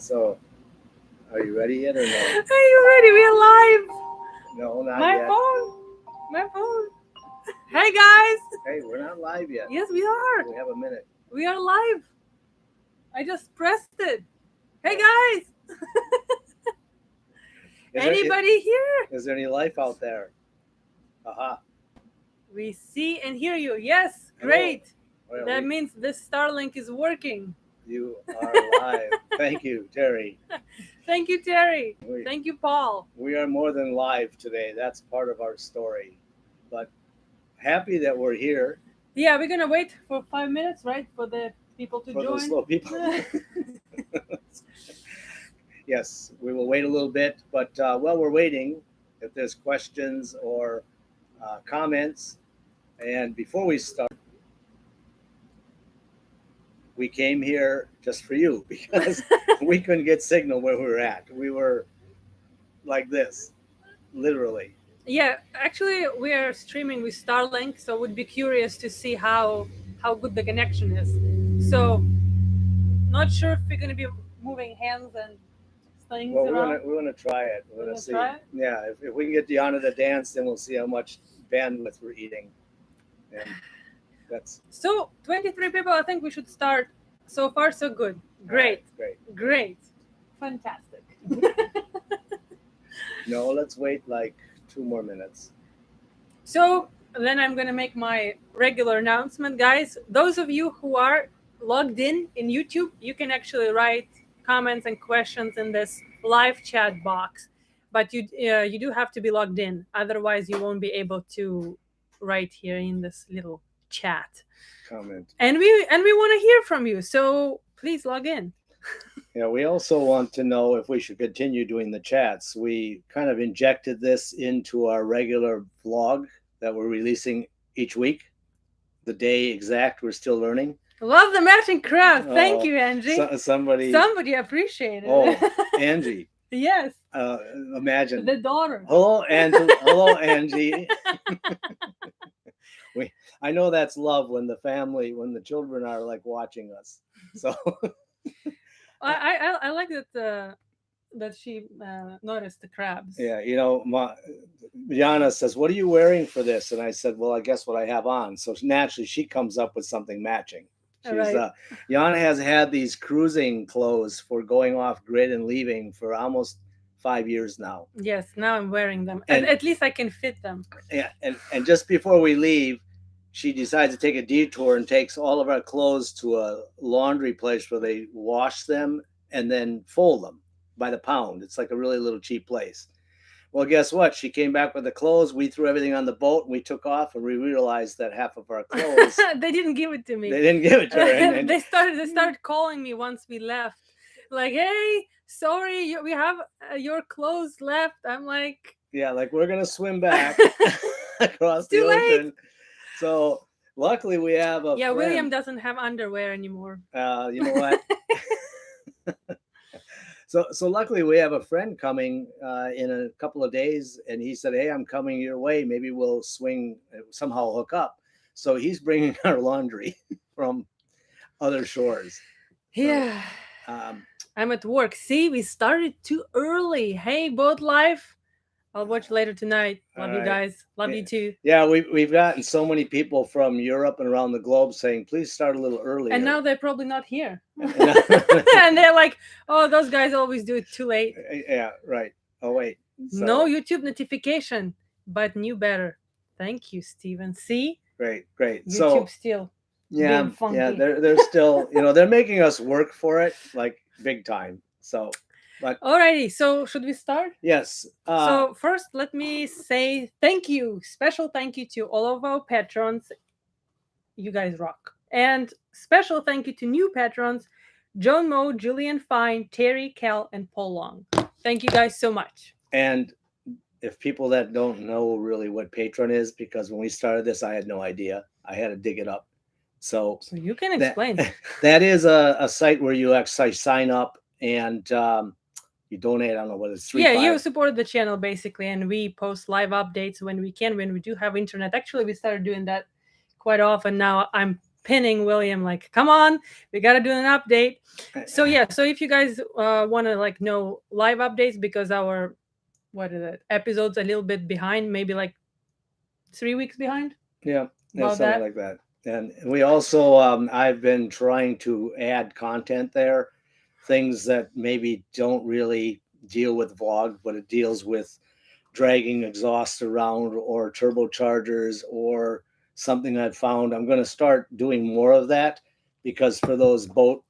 So, are you ready yet or no? Are you ready? We are live. No, not My yet. phone. My phone. Hey guys. Hey, we're not live yet. Yes, we are. We have a minute. We are live. I just pressed it. Hey guys. Anybody here? Is there any life out there? Aha. We see and hear you. Yes, Hello. great. Well, That means this Starlink is working. You are live. Thank you, Terry. Thank you, Terry. Thank you, Paul. We are more than live today. That's part of our story. But happy that we're here. Yeah, we're gonna wait for 5 minutes, right, for the people to For join. the slow people. Yes, we will wait a little bit. But while we're waiting, if there's questions or comments, and before we start, we came here just for you because we couldn't get signal where we were at. We were like this, literally. Yeah, actually, we are streaming with Starlink, so would be curious to see how good the connection is. So, not sure if we're gonna be moving hands and things Well, around. we want to try it. We're Wanna going to see. try it? Yeah, if we can get Deanna to dance, then we'll see how much bandwidth we're eating. And that's So, 23 people. I think we should start. So far, so good. Great, great. fantastic. No, let's wait like 2 more minutes. So then I'm gonna make my regular announcement, guys. Those of you who are logged in YouTube, you can actually write comments and questions in this live chat box, but you do have to be logged in. Otherwise, you won't be able to write here in this little chat. Comment. And we want to hear from you, so please log in. Yeah, we also want to know if we should continue doing the chats. We kind of injected this into our regular vlog that we're releasing each week. The day exact, we're still learning. Love the matching crab. Thank you, Angie. Somebody appreciated it. Oh, Angie. Yes. Imagine. The daughter. Hello, Angie. Hello, Angie. I know that's love when the children are like watching us. So I like that she noticed the crabs. Yeah, Yana says, "What are you wearing for this?" And I said, "Well, I guess what I have on." So naturally, she comes up with something matching. Yana has had these cruising clothes for going off grid and leaving for almost 5 years now. Yes, now I'm wearing them, and at least I can fit them. Yeah, and just before we leave, she decides to take a detour and takes all of our clothes to a laundry place where they wash them and then fold them by the pound. It's like a really little cheap place. Well, guess what? She came back with the clothes. We threw everything on the boat and we took off, and we realized that half of our clothes they didn't give it to me. They didn't give it to her. And they started calling me once we left. Like, hey, sorry, we have your clothes left. I'm like, yeah, like we're gonna swim back across the ocean. Late. So luckily we have a friend. William doesn't have underwear anymore. You know what? So luckily we have a friend coming in a couple of days, and he said, "Hey, I'm coming your way. Maybe we'll somehow hook up." So he's bringing our laundry from other shores. Yeah. So, I'm at work. See, we started too early. Hey, Boat Life. I'll watch later tonight. Love you guys. Love you too. Yeah, we've gotten so many people from Europe and around the globe saying, please start a little earlier. And now they're probably not here. And they're like, oh, those guys always do it too late. Yeah, right. Oh, wait. So, no YouTube notification, but knew better. Thank you, Steven. See? Great. YouTube still being funky. Yeah, they're still, they're making us work for it, like big time. So... But, alrighty, so should we start? Yes. So first, let me say thank you. Special thank you to all of our patrons. You guys rock. And special thank you to new patrons, Joan Moe, Julian Fine, Terry, Cal, and Paul Long. Thank you guys so much. And if people that don't know really what Patreon is, because when we started this, I had no idea. I had to dig it up. So you can explain. That is a site where you actually sign up and... you donate, I don't know what it's 3 you support the channel basically, and we post live updates when we can, when we do have internet. Actually, we started doing that quite often now. I'm pinning William, like, come on, we got to do an update. So yeah, so if you guys want to like know live updates, because our what is it episodes a little bit behind, maybe like 3 weeks behind. Yeah, About something that. like that. And we also, I've been trying to add content there, things that maybe don't really deal with vlog, but it deals with dragging exhaust around or turbochargers or something I've found. I'm going to start doing more of that because for those boat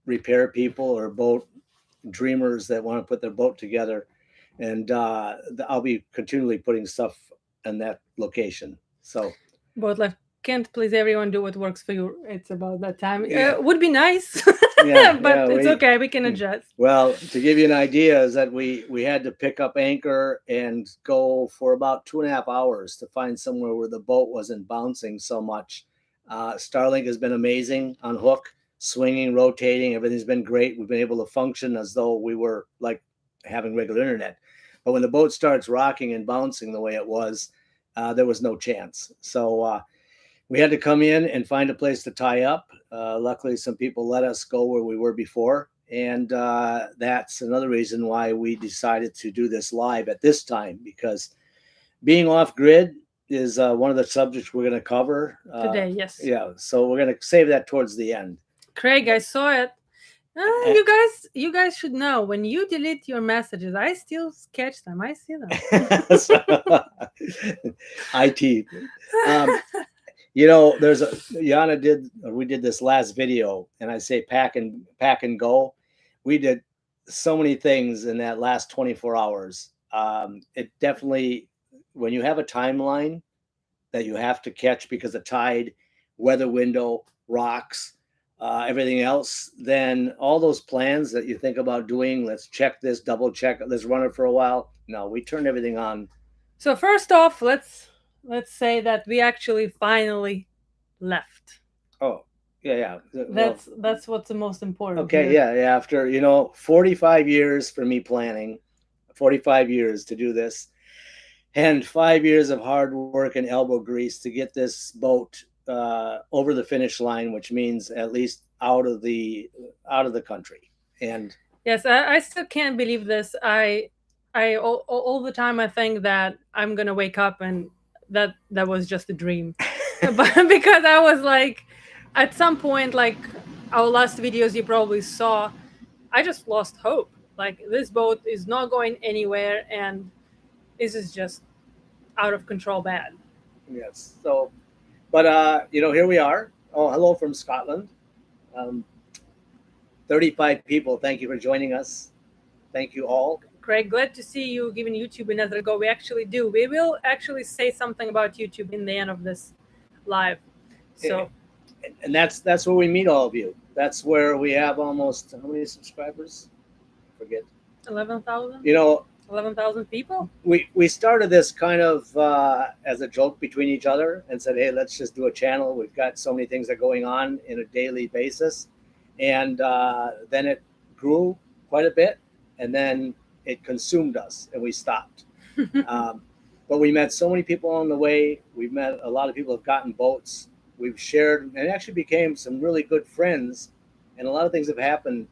repair people or boat dreamers that want to put their boat together, and I'll be continually putting stuff in that location. So But like, can't please everyone, do what works for you. It's about that time. Yeah. Would be nice, Yeah, but it's okay. We can adjust. Well, to give you an idea, is that we had to pick up anchor and go for about 2.5 hours to find somewhere where the boat wasn't bouncing so much. Starlink has been amazing on hook, swinging, rotating. Everything's been great. We've been able to function as though we were like having regular internet. But when the boat starts rocking and bouncing the way it was, there was no chance. So we had to come in and find a place to tie up. Luckily, some people let us go where we were before. And that's another reason why we decided to do this live at this time, because being off grid is one of the subjects we're going to cover Today, yes. Yeah, so we're going to save that towards the end. Craig, I saw it. You guys should know, when you delete your messages, I still catch them. I see them. IT. We did this last video, and I say pack and go. We did so many things in that last 24 hours. It definitely, when you have a timeline that you have to catch because of tide, weather window, rocks, everything else, then all those plans that you think about doing, let's check this, double check, let's run it for a while. No, we turn everything on. So first off, let's say that we actually finally left. Oh, yeah. That's what's the most important. Okay, yeah. After 45 years for me planning, 45 years to do this, and 5 years of hard work and elbow grease to get this boat over the finish line, which means at least out of the country. And yes, I still can't believe this. I all the time I think that I'm gonna wake up and that was just a dream, but because I was like, at some point, like our last videos you probably saw, I just lost hope. Like, this boat is not going anywhere, and this is just out of control bad. Yes. So, but here we are. Oh, hello from Scotland. 35 people. Thank you for joining us. Thank you all. Craig, glad to see you giving YouTube another go. We actually do. We will actually say something about YouTube in the end of this live. So, and that's where we meet all of you. That's where we have almost, how many subscribers? I forget. 11,000. 11,000 people. We started this kind of as a joke between each other and said, hey, let's just do a channel. We've got so many things that are going on in a daily basis, and then it grew quite a bit, and then it consumed us, and we stopped. But we met so many people on the way. We've met a lot of people who have gotten boats. We've shared and actually became some really good friends, and a lot of things have happened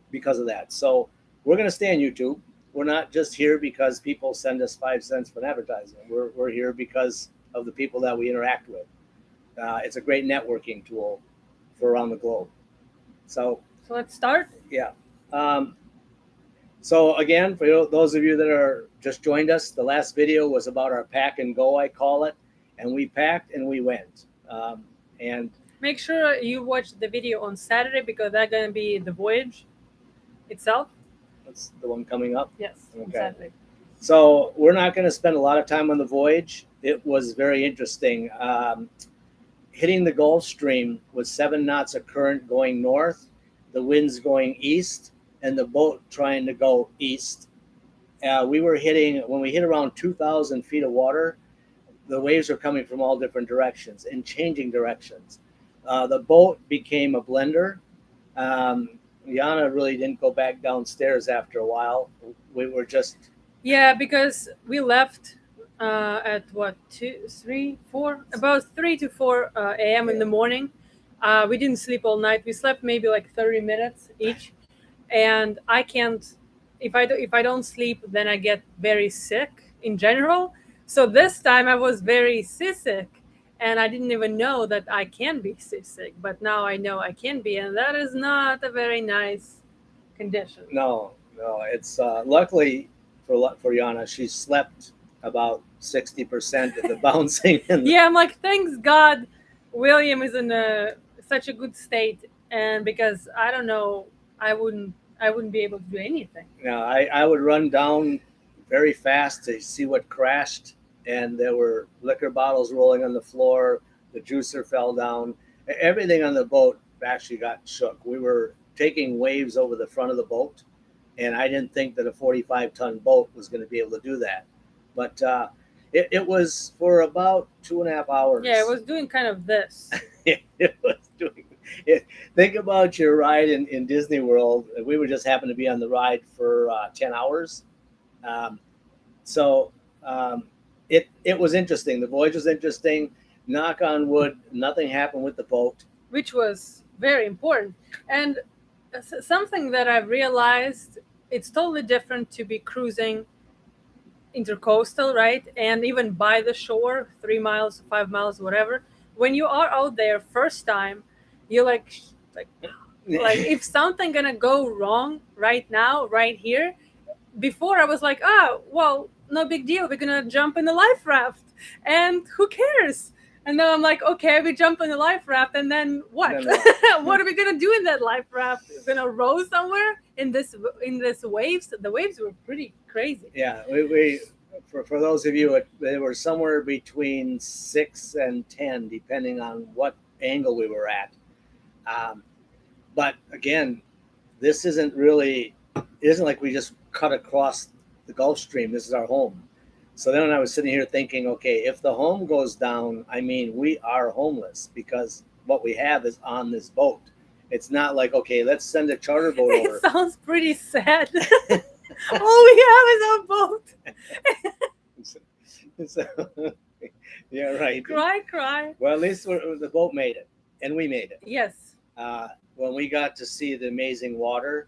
because of that. So we're going to stay on YouTube. We're not just here because people send us 5 cents for advertising. We're here because of the people that we interact with. It's a great networking tool for around the globe. So let's start. Yeah. So again, for those of you that are just joined us, the last video was about our pack and go, I call it, and we packed and we went. And make sure you watch the video on Saturday, because that's going to be the voyage itself. That's the one coming up? Yes, okay. Exactly. So we're not going to spend a lot of time on the voyage. It was very interesting. Hitting the Gulf Stream with 7 knots of current going north, the winds going east, and the boat trying to go east. We were hitting, when we hit around 2,000 feet of water, the waves are coming from all different directions and changing directions. The boat became a blender. Yana really didn't go back downstairs after a while. We were just... Yeah, because we left At what, 2, 3, 4, about 3 to 4 a.m. in the morning. We didn't sleep all night. We slept maybe like 30 minutes each, and I can't. If I don't sleep, then I get very sick in general. So this time I was very seasick, and I didn't even know that I can be seasick. But now I know I can be, and that is not a very nice condition. No, it's luckily for Yana, she slept about 60% of the bouncing. And Yeah, I'm like, thanks God, William is in such a good state, and because I don't know, I wouldn't be able to do anything. I would run down very fast to see what crashed, and there were liquor bottles rolling on the floor. The juicer fell down. Everything on the boat actually got shook. We were taking waves over the front of the boat, and I didn't think that a 45-ton boat was going to be able to do that. But it was for about 2.5 hours. Yeah, it was doing kind of this. It was doing it. Think about your ride in Disney World. We were just happened to be on the ride for 10 hours. Um, so it was interesting. The voyage was interesting. Knock on wood, nothing happened with the boat. Which was very important. And something that I've realized, it's totally different to be cruising intercoastal, right? And even by the shore, 3 miles, 5 miles, whatever. When you are out there first time, you're like if something gonna go wrong right now, right here. Before I was like, well, no big deal. We're gonna jump in the life raft, and who cares? And then I'm like, okay, we jump in the life raft, and then what? What are we gonna do in that life raft? We're gonna row somewhere in this waves. The waves were pretty crazy. Yeah, we for those of you, they were somewhere between 6 and 10, depending on what angle we were at. But again, this isn't really. It isn't like we just cut across the Gulf Stream. This is our home. So then I was sitting here thinking, okay, if the home goes down, I mean, we are homeless because what we have is on this boat. It's not like, okay, let's send a charter boat over. It sounds pretty sad. All we have is our boat. So, yeah, right. Cry. Well, at least the boat made it, and we made it. Yes. When we got to see the amazing water,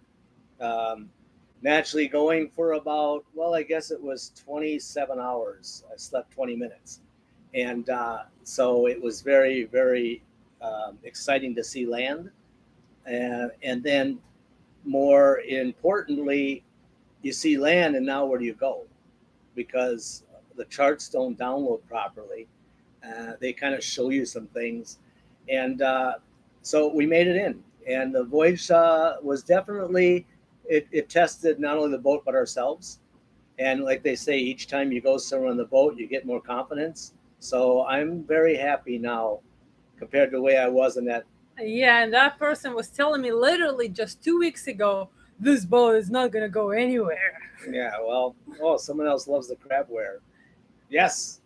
naturally going for about, well, I guess it was 27 hours. I slept 20 minutes. And so it was very, very exciting to see land. And then more importantly, you see land, and now where do you go? Because the charts don't download properly. They kind of show you some things. And so we made it in. And the voyage was definitely, it tested not only the boat, but ourselves. And like they say, each time you go somewhere on the boat, you get more confidence. So I'm very happy now compared to the way I was in that. Yeah, and that person was telling me literally just 2 weeks ago, this boat is not going to go anywhere. Yeah, well, someone else loves the crabware. Yes.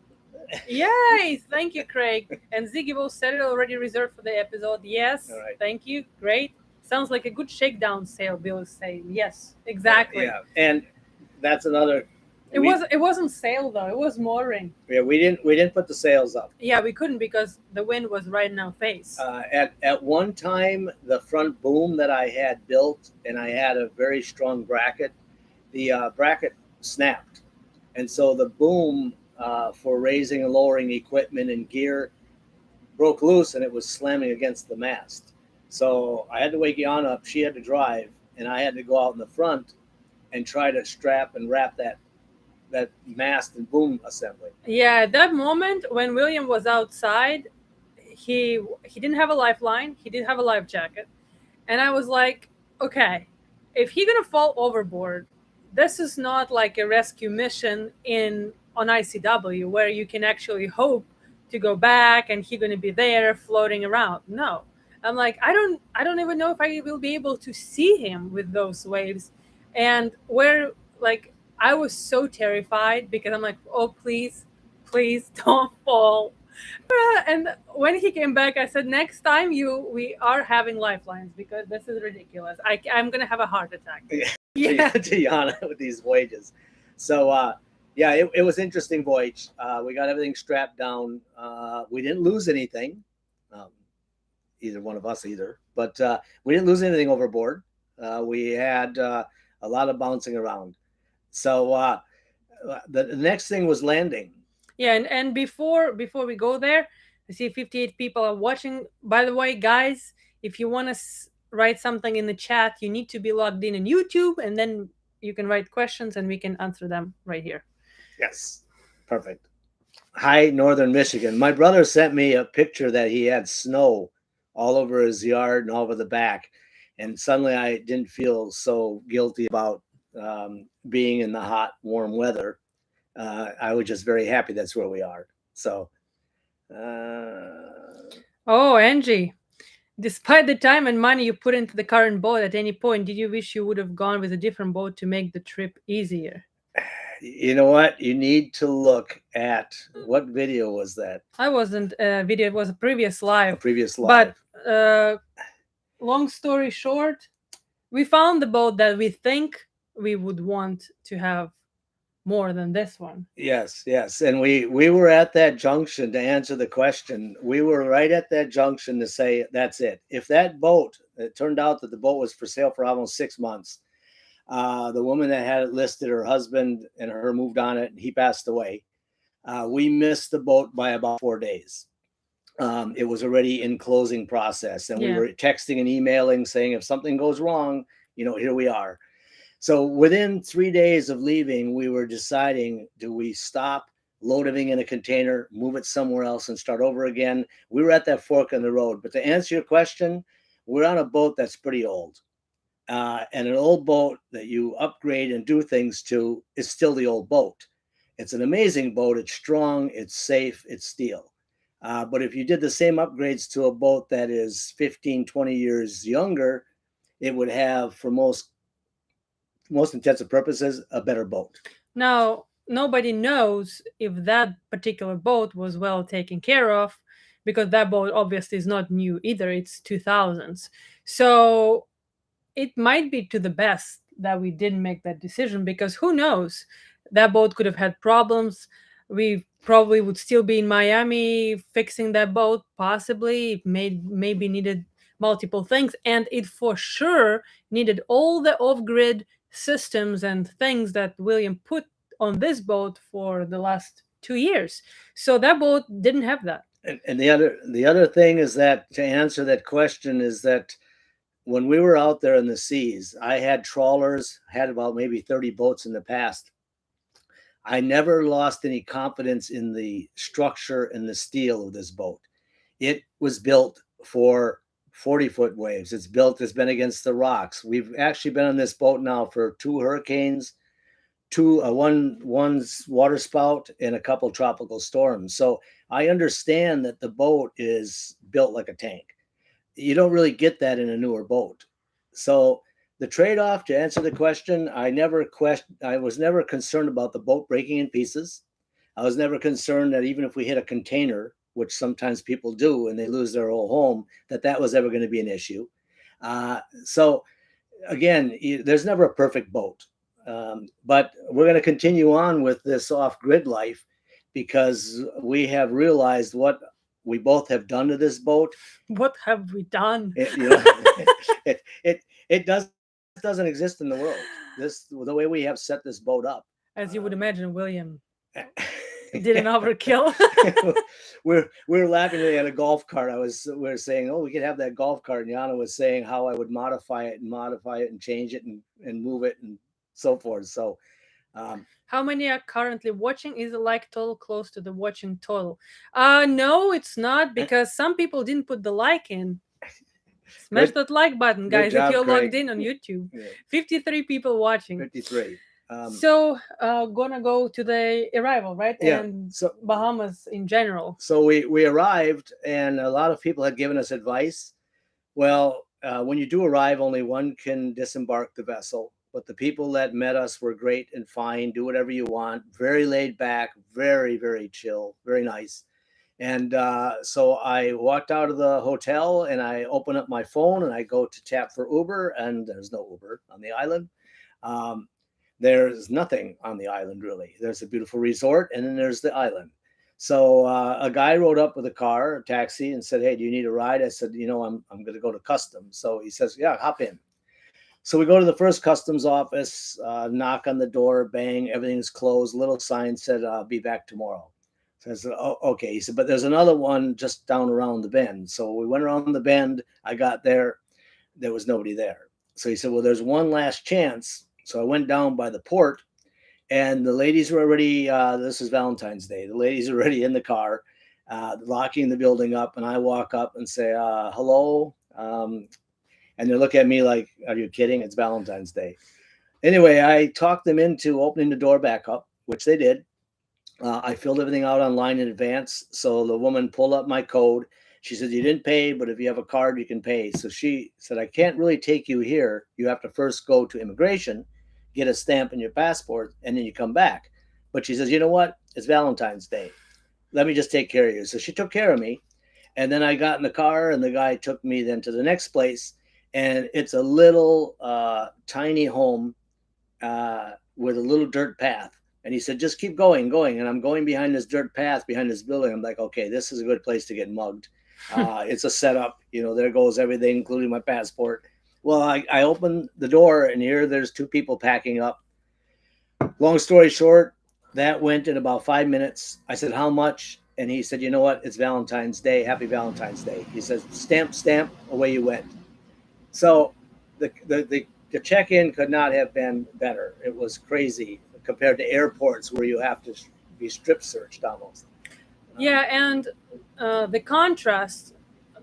Yay! Thank you, Craig. And Ziggy Will said it already reserved for the episode. Yes. All right. Thank you. Great. Sounds like a good shakedown sail, Bill is saying. Yes, exactly. Yeah, and that's another. It wasn't sail though. It was mooring. Yeah, we didn't put the sails up. Yeah, we couldn't because the wind was right in our face. At one time, the front boom that I had built, and I had a very strong bracket, the bracket snapped, and so the boom for raising and lowering equipment and gear broke loose, and it was slamming against the mast. So I had to wake Yana up. She had to drive, and I had to go out in the front and try to strap and wrap that mast and boom assembly. Yeah, at that moment when William was outside, he didn't have a lifeline. He didn't have a life jacket, and I was like, okay, if he's gonna fall overboard, this is not like a rescue mission on ICW where you can actually hope to go back and he's gonna be there floating around. No, I'm like, I don't even know if I will be able to see him with those waves, and I was so terrified because I'm like, oh, please don't fall. And when he came back, I said, next time we are having lifelines because this is ridiculous. I'm going to have a heart attack. Yeah. To Yana with these wages. So, yeah, it was interesting voyage. We got everything strapped down. We didn't lose anything, um, either one of us either, but we didn't lose anything overboard. We had a lot of bouncing around. So the next thing was landing. Yeah, and before we go there, I see 58 people are watching. By the way, guys, if you want to write something in the chat, you need to be logged in YouTube, and then you can write questions and we can answer them right here. Yes, perfect. Hi, Northern Michigan. My brother sent me a picture that he had snow all over his yard and all over the back, and suddenly I didn't feel so guilty about being in the hot, warm weather. I was just very happy that's where we are. So, Oh, Angie, despite the time and money you put into the current boat, at any point, did you wish you would have gone with a different boat to make the trip easier? you know what? You need to look at what video was that? I wasn't a video; it was a previous live. A previous live. But long story short, we found the boat that we think we would want to have more than this one. Yes, yes. And we were at that junction to answer the question. We were right at that junction to say that's it. If that boat, it turned out that the boat was for sale for almost 6 months. The woman that had it listed, her husband and her moved on it, and he passed away. We missed the boat by about 4 days. It was already in closing process, and we were texting and emailing saying if something goes wrong, here we are. So within 3 days of leaving, we were deciding, do we stop, load everything in a container, move it somewhere else and start over again? We were at that fork in the road. But to answer your question, we're on a boat that's pretty old. And an old boat that you upgrade and do things to is still the old boat. It's an amazing boat. It's strong, it's safe, it's steel. But if you did the same upgrades to a boat that is 15, 20 years younger, it would have, for most intents and purposes, a better boat. Now, nobody knows if that particular boat was well taken care of, because that boat obviously is not new either. It's 2000s. So it might be to the best that we didn't make that decision, because who knows? That boat could have had problems. We probably would still be in Miami fixing that boat, possibly. It maybe needed multiple things, and it for sure needed all the off-grid systems and things that William put on this boat for the last 2 years. So that boat didn't have that. And the other thing is that, to answer that question, is that when we were out there in the seas, I had trawlers, had about maybe 30 boats in the past. I never lost any confidence in the structure and the steel of this boat. It was built for 40-foot waves. It's been against the rocks. We've actually been on this boat now for 2 hurricanes, one water spout, and a couple tropical storms. So I understand that the boat is built like a tank. You don't really get that in a newer boat. So the trade-off, to answer the question, I was never concerned about the boat breaking in pieces. I was never concerned that even if we hit a container, which sometimes people do and they lose their whole home, that was ever going to be an issue. So again, there's never a perfect boat. But we're going to continue on with this off-grid life, because we have realized what we both have done to this boat. What have we done? It doesn't exist in the world. The way we have set this boat up. As you would imagine, William did an overkill. we're laughing at a golf cart. We were saying, oh, we could have that golf cart, and Yana was saying how I would modify it and change it and move it and so forth. So how many are currently watching? Is the like total close to the watching total? No, it's not, because some people didn't put the like in. Smash that like button, guys, if you're logged in on YouTube. Yeah. 53 people watching. 53. So gonna go to the arrival, right? Yeah. And so Bahamas in general. So we arrived, and a lot of people had given us advice. Well, when you do arrive, only one can disembark the vessel. But the people that met us were great and fine. Do whatever you want. Very laid back. Very, very chill. Very nice. And so I walked out of the hotel, and I open up my phone, and I go to tap for Uber, and there's no Uber on the island. there's nothing on the island really. There's a beautiful resort, and then there's the island. So a guy rode up with a car, a taxi, and said, "Hey, do you need a ride?" I said, I'm going to go to customs." So he says, "Yeah, hop in." So we go to the first customs office, knock on the door, bang, everything's closed. Little sign said, "Be back tomorrow." So I said, "Oh, okay." He said, "But there's another one just down around the bend." So we went around the bend. I got there was nobody there. So he said, "Well, there's one last chance." So I went down by the port, and the ladies were already, this is Valentine's Day. The ladies are already in the car, locking the building up. And I walk up and say, "Hello." And they look at me like, "Are you kidding? It's Valentine's Day." Anyway, I talked them into opening the door back up, which they did. I filled everything out online in advance. So the woman pulled up my code. She said, "You didn't pay, but if you have a card, you can pay." So she said, "I can't really take you here. You have to first go to immigration, get a stamp in your passport, and then you come back." But she says, "You know what? It's Valentine's Day. Let me just take care of you." So she took care of me. And then I got in the car, and the guy took me then to the next place. And it's a little tiny home with a little dirt path. And he said, "Just keep going, going." And I'm going behind this dirt path, behind this building. I'm like, okay, this is a good place to get mugged. It's a setup. There goes everything, including my passport. Well, I opened the door, and here there's two people packing up. Long story short, that went in about 5 minutes. I said, "How much?" And he said, "You know what? It's Valentine's Day. Happy Valentine's Day." He says, "Stamp, stamp." Away you went. So the check-in could not have been better. It was crazy compared to airports where you have to be strip searched almost. Yeah, and the contrast,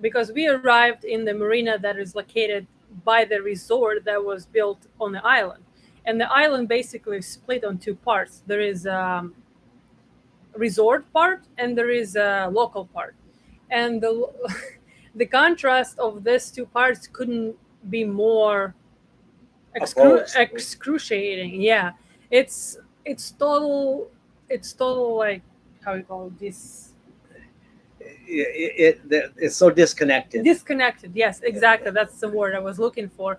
because we arrived in the marina that is located by the resort that was built on the island. And the island basically split on two parts. There is a resort part and there is a local part. And the contrast of these two parts couldn't be more excruciating. Yeah, it's total. It's total, like, how you call this? It's so disconnected. Disconnected. Yes, exactly. That's the word I was looking for.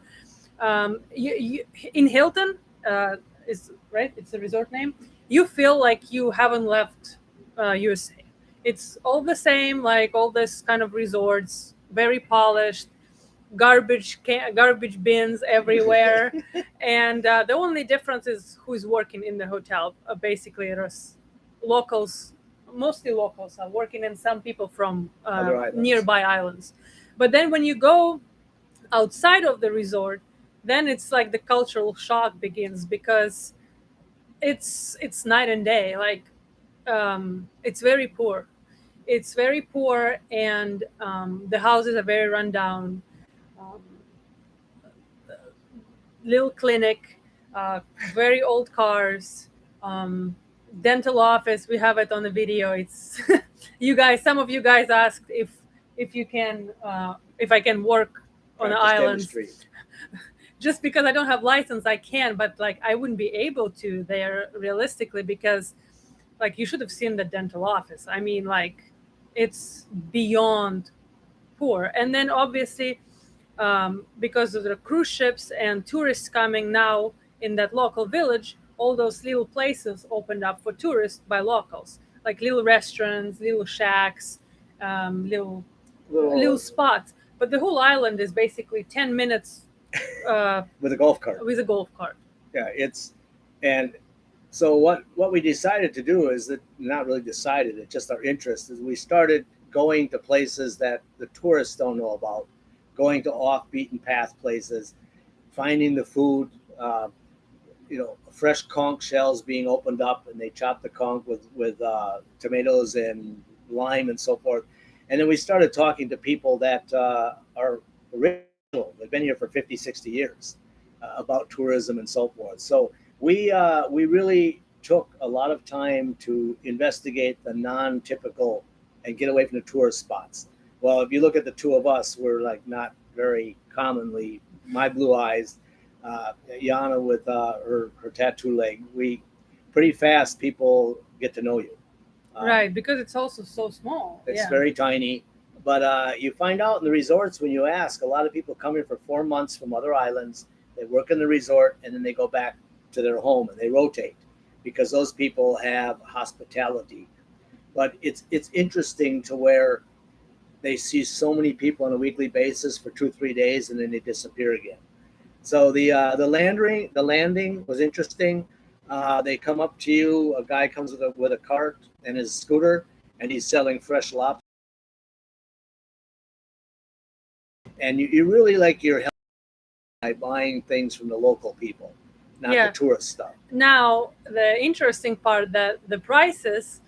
In Hilton, is right. It's the resort name. You feel like you haven't left USA. It's all the same, like all this kind of resorts, very polished, garbage bins everywhere, and the only difference is who's working in the hotel. Basically, there's locals, mostly locals, are working, and some people from nearby islands. But then when you go outside of the resort, then it's like the cultural shock begins, because it's night and day. Like, it's very poor. It's very poor, and the houses are very run down. Um, Little clinic, very old cars, dental office. We have it on the video. It's you guys. Some of you guys asked if you can if I can work on the islands. Just because I don't have license, I can, but like I wouldn't be able to there realistically, because like you should have seen the dental office. I mean, like, it's beyond poor. And then obviously, because of the cruise ships and tourists coming now in that local village, all those little places opened up for tourists by locals, like little restaurants, little shacks, little spots. But the whole island is basically 10 minutes with a golf cart. With a golf cart. Yeah, and so what we decided to do is that, not really decided, it's just our interest, is we started going to places that the tourists don't know about, going to off beaten path places, finding the food, fresh conch shells being opened up, and they chop the conch with tomatoes and lime and so forth. And then we started talking to people that are original. They've been here for 50, 60 years, about tourism and so forth. So we really took a lot of time to investigate the non-typical and get away from the tourist spots. Well, if you look at the two of us, we're like not very commonly, my blue eyes, Yana with her tattoo leg. We pretty fast people get to know you. Right, because it's also so small. It's very tiny. But you find out in the resorts, when you ask, a lot of people come here for 4 months from other islands. They work in the resort, and then they go back to their home and they rotate because those people have hospitality. But it's interesting to where they see so many people on a weekly basis for 2-3 days and then they disappear again. So the landing was interesting. They come up to you. A guy comes with a cart and his scooter, and he's selling fresh lobster. And you really like your help by buying things from the local people, not Yeah. the tourist stuff. Now, the interesting part that the prices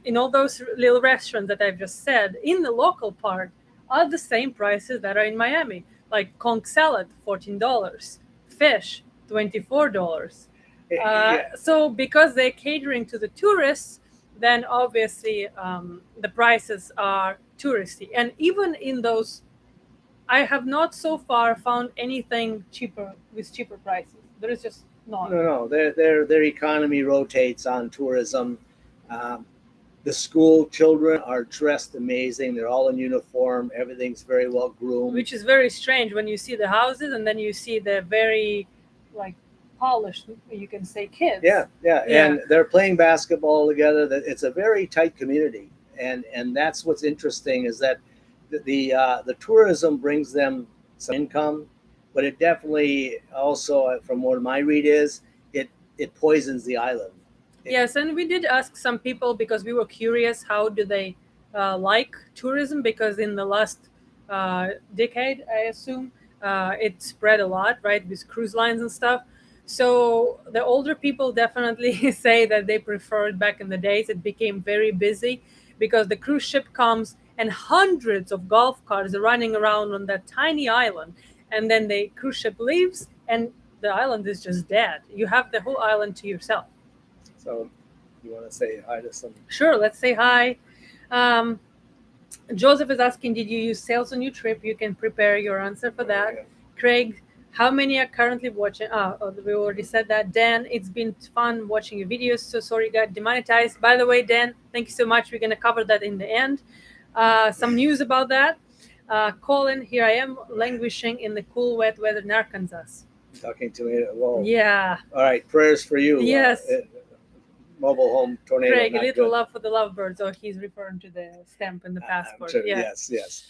in all those little restaurants that I've just said in the local part are the same prices that are in Miami. Like conch salad, $14, fish, $24. Yeah. So because they're catering to the tourists, then obviously the prices are touristy. And even in those, I have not so far found anything cheaper with cheaper prices. There is just not. No. Their economy rotates on tourism. The school children are dressed amazing. They're all in uniform. Everything's very well groomed. Which is very strange when you see the houses and then you see the very like polished, you can say, kids. Yeah. And they're playing basketball together. It's a very tight community, and that's what's interesting is that the tourism brings them some income, but it definitely also, from what my read is, it poisons the island. Yes, and we did ask some people because we were curious how do they like tourism, because in the last decade, I assume, it spread a lot, right, with cruise lines and stuff. So the older people definitely say that they preferred back in the days. It became very busy because the cruise ship comes and hundreds of golf carts are running around on that tiny island. And then the cruise ship leaves and the island is just dead. You have the whole island to yourself. So you want to say hi to some? Sure, let's say hi. Joseph is asking, did you use sails on your trip? You can prepare your answer for that. Yeah. Craig, how many are currently watching? We already said that. Dan, it's been fun watching your videos. So sorry you got demonetized. By the way, Dan, thank you so much. We're going to cover that in the end. Some news about that. Colin, here I am languishing in the cool, wet weather in Arkansas. Talking to me. Whoa. Yeah. All right. Prayers for you. Yes. Mobile home tornado. Craig, a little love for the lovebirds. Oh, he's referring to the stamp in the passport. Sure. Yeah. Yes.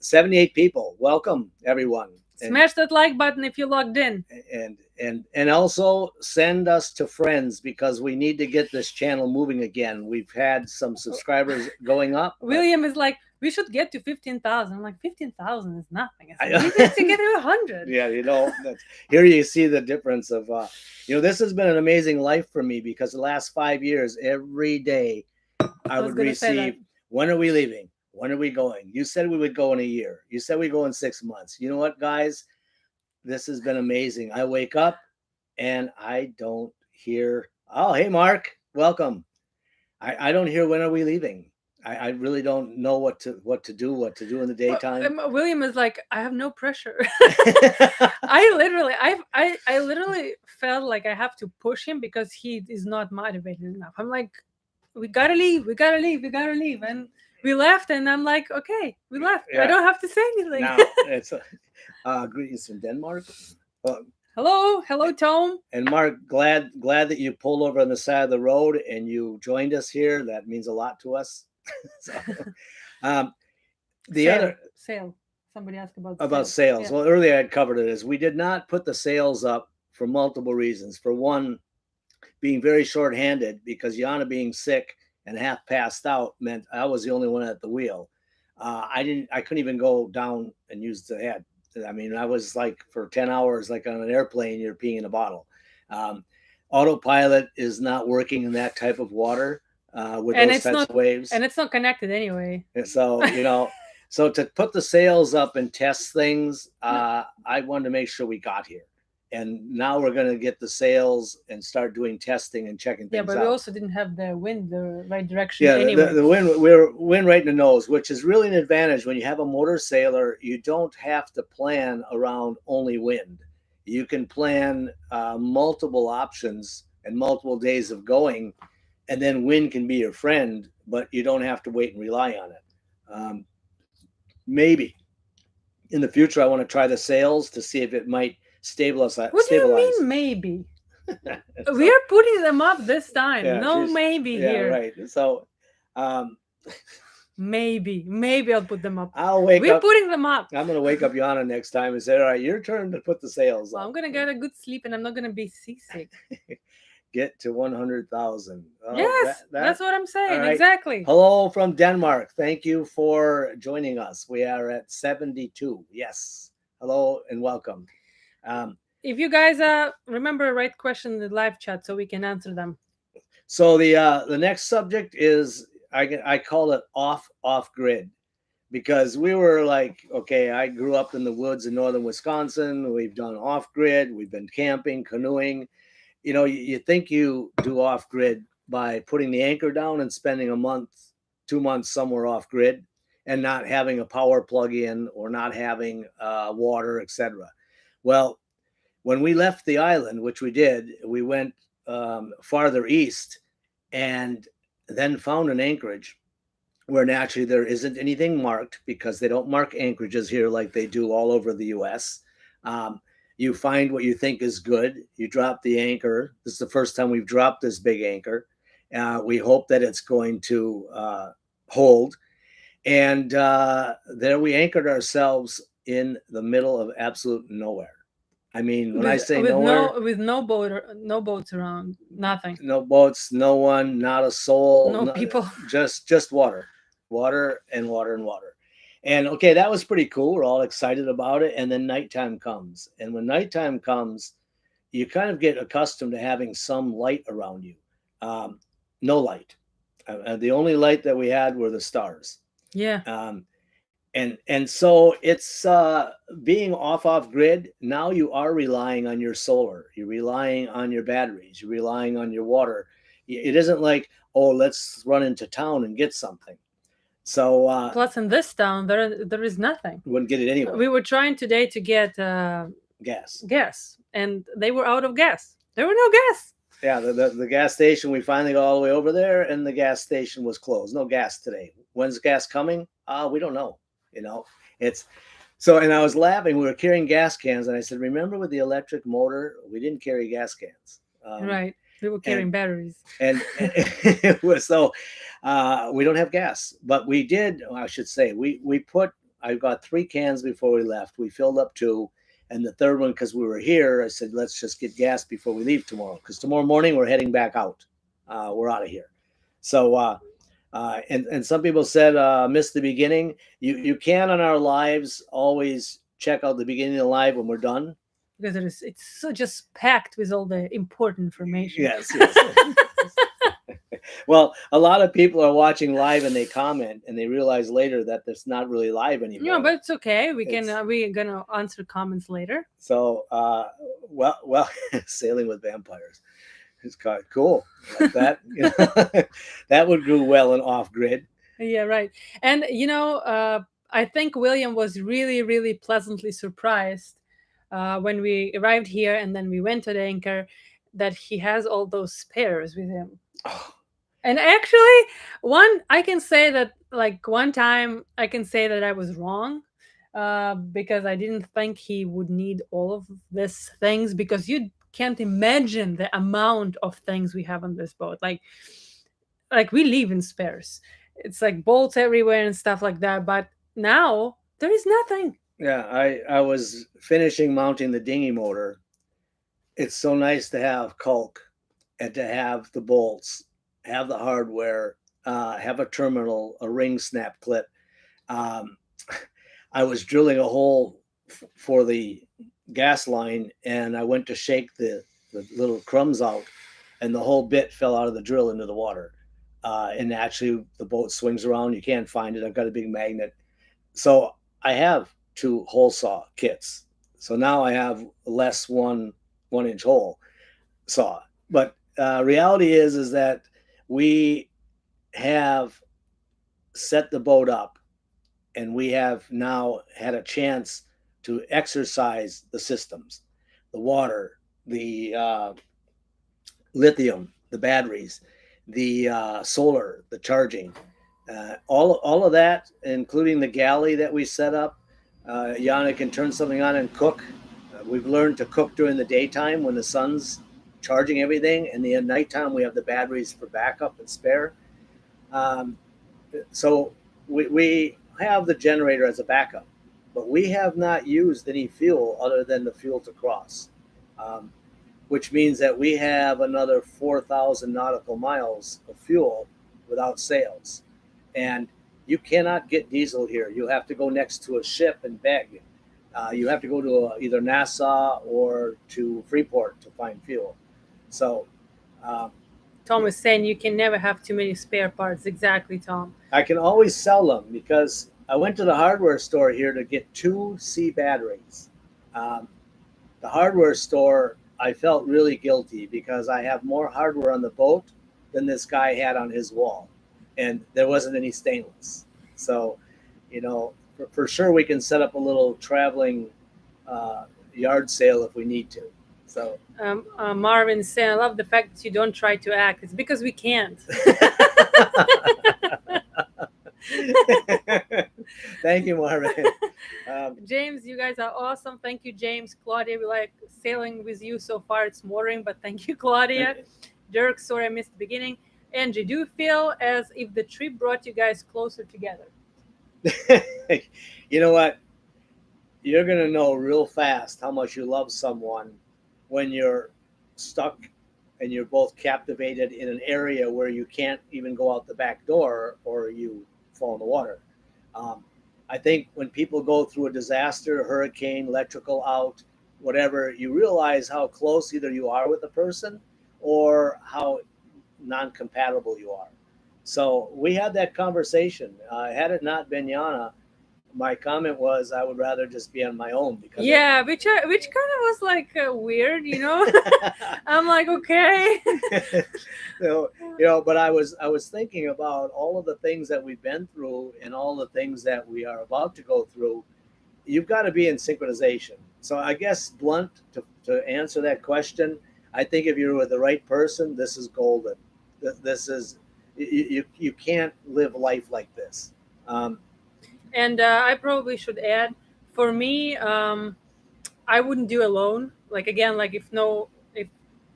78 people. Welcome, everyone. Smash that like button if you logged in. And also send us to friends because we need to get this channel moving again. We've had some subscribers going up. William is like, we should get to 15,000. I'm like, 15,000 is nothing. I said, we need to get to 100. Yeah, here you see the difference of, this has been an amazing life for me because the last 5 years, every day I would receive, when are we leaving? When are we going? You said we would go in a year. You said we go in 6 months. You know what, guys? This has been amazing. I wake up and I don't hear, oh, hey, Mark, welcome. I don't hear when are we leaving. I really don't know what to do in the daytime. William is like, I have no pressure. I literally felt like I have to push him because he is not motivated enough. I'm like, we gotta leave. And we left, and I'm like, okay, we left. Yeah. I don't have to say anything. Now it's greetings from Denmark. Hello, Tom. And Mark, glad that you pulled over on the side of the road and you joined us here. That means a lot to us. So, sail. Somebody asked about sails. Yeah. Well, earlier I had covered it as we did not put the sails up for multiple reasons. For one, being very short-handed because Yana being sick and half passed out meant I was the only one at the wheel. I couldn't even go down and use the head. I mean, I was like for 10 hours, like on an airplane, you're peeing in a bottle. Autopilot is not working in that type of water with those types of waves. And it's not connected anyway. And so, so to put the sails up and test things, I wanted to make sure we got here. And now we're going to get the sails and start doing testing and checking things out. Yeah, but we also didn't have the wind the right direction anyway. Yeah, the wind, we're wind right in the nose, which is really an advantage. When you have a Motorsailer, you don't have to plan around only wind. You can plan multiple options and multiple days of going, and then wind can be your friend, but you don't have to wait and rely on it. Maybe in the future, I want to try the sails to see if it might stabilize. What do you mean maybe? We are putting them up this time. Yeah, No maybe yeah, here. right. So, um, Maybe I'll put them up. I'll wake We're up. putting them up. I'm gonna wake up Yana next time and say, "All right, your turn to put the sails Well, up." I'm gonna get a good sleep and I'm not gonna be seasick. Get to 100,000. Yes, that's what I'm saying. all right. Exactly. Hello from Denmark. Thank you for joining us. We are at 72. Yes. Hello and welcome. If you guys remember, write questions in the live chat so we can answer them. So the next subject is I call it off grid, because we were like, okay, I grew up in the woods in northern Wisconsin. We've done off grid. We've been camping, canoeing. You know, you think you do off grid by putting the anchor down and spending a month, 2 months somewhere off grid and not having a power plug in or not having water, etc. Well, when we left the island, which we did, we went farther east and then found an anchorage where naturally there isn't anything marked, because they don't mark anchorages here like they do all over the US. You find what you think is good. You drop the anchor. This is the first time we've dropped this big anchor. We hope that it's going to hold. And there we anchored ourselves in the middle of absolute nowhere. I mean, when I say nowhere, with no boats around, nothing, no boats, no one, not a soul, no people, just water, and water. And okay, that was pretty cool. We're all excited about it. And then nighttime comes. And when nighttime comes, you kind of get accustomed to having some light around you. No light. The only light that we had were the stars. Yeah. And so it's being off grid. Now you are relying on your solar. You're relying on your batteries. You're relying on your water. It isn't like, oh, let's run into town and get something. So plus in this town there is nothing. Wouldn't get it anyway. We were trying today to get gas, and they were out of gas. There were no gas. Yeah, the gas station, we finally got all the way over there, and the gas station was closed. No gas today. When's gas coming? We don't know. You know, it's so. And I was laughing. We were carrying gas cans, and I said, "Remember, with the electric motor, we didn't carry gas cans." Right. We were carrying batteries. And it was so. We don't have gas, but we did. I should say we put. I got 3 cans before we left. We filled up 2. And the third one, because we were here, I said, let's just get gas before we leave tomorrow. Because tomorrow morning we're heading back out. We're out of here. So, and some people said, miss the beginning. You can on our lives always check out the beginning of the live when we're done. Because it's so just packed with all the important information. Yes. Well, a lot of people are watching live and they comment and they realize later that that's not really live anymore. No, but it's okay. We're gonna answer comments later. So, well, sailing with vampires. It's kind of cool like that. You know? That would do well in off grid. Yeah, right. And I think William was really, really pleasantly surprised when we arrived here and then we went to the anchor that he has all those spares with him. Oh. And actually, I can say that one time I can say that I was wrong because I didn't think he would need all of these things, because you can't imagine the amount of things we have on this boat. Like we live in spares. It's like bolts everywhere and stuff like that. But now there is nothing. Yeah, I was finishing mounting the dinghy motor. It's so nice to have caulk and to have the bolts, have the hardware, have a terminal, a ring snap clip. I was drilling a hole for the gas line, and I went to shake the little crumbs out, and the whole bit fell out of the drill into the water. And actually, the boat swings around. You can't find it. I've got a big magnet. So I have 2 hole saw kits. So now I have less 1-inch hole saw. But reality is that we have set the boat up, and we have now had a chance to exercise the systems, the water, the lithium, the batteries, the solar, the charging, all of that, including the galley that we set up. Yana can turn something on and cook We've learned to cook during the daytime when the sun's charging everything, and the nighttime we have the batteries for backup and spare. Um, so we have the generator as a backup, but we have not used any fuel other than the fuel to cross, um, which means that we have another 4,000 nautical miles of fuel without sales. And you cannot get diesel here. You have to go next to a ship and beg. You have to go to either Nassau or to Freeport to find fuel. So um, Tom is saying you can never have too many spare parts. Exactly, Tom. I can always sell them because I went to the hardware store here to get 2C batteries. Um, the hardware store, I felt really guilty because I have more hardware on the boat than this guy had on his wall, and there wasn't any stainless. So, for sure we can set up a little traveling uh, yard sale if we need to. So, Marvin saying, I love the fact that you don't try to act. It's because we can't. Thank you, Marvin. James, you guys are awesome. Thank you, James. Claudia, we like sailing with you so far. It's motoring, but thank you, Claudia. Dirk, sorry I missed the beginning. Angie, do you feel as if the trip brought you guys closer together? You know what? You're going to know real fast how much you love someone when you're stuck and you're both captivated in an area where you can't even go out the back door or you fall in the water. I think when people go through a disaster, hurricane, electrical out, whatever, you realize how close either you are with the person or how non-compatible you are. So we had that conversation. Had it not been Yana, my comment was I would rather just be on my own because which kind of was like weird, I'm like, okay. But I was thinking about all of the things that we've been through and all the things that we are about to go through. You've got to be in synchronization. So I guess blunt to answer that question, I think if you're with the right person, this is golden. This is you can't live life like this. And I probably should add, for me, I wouldn't do alone. Like again, like if no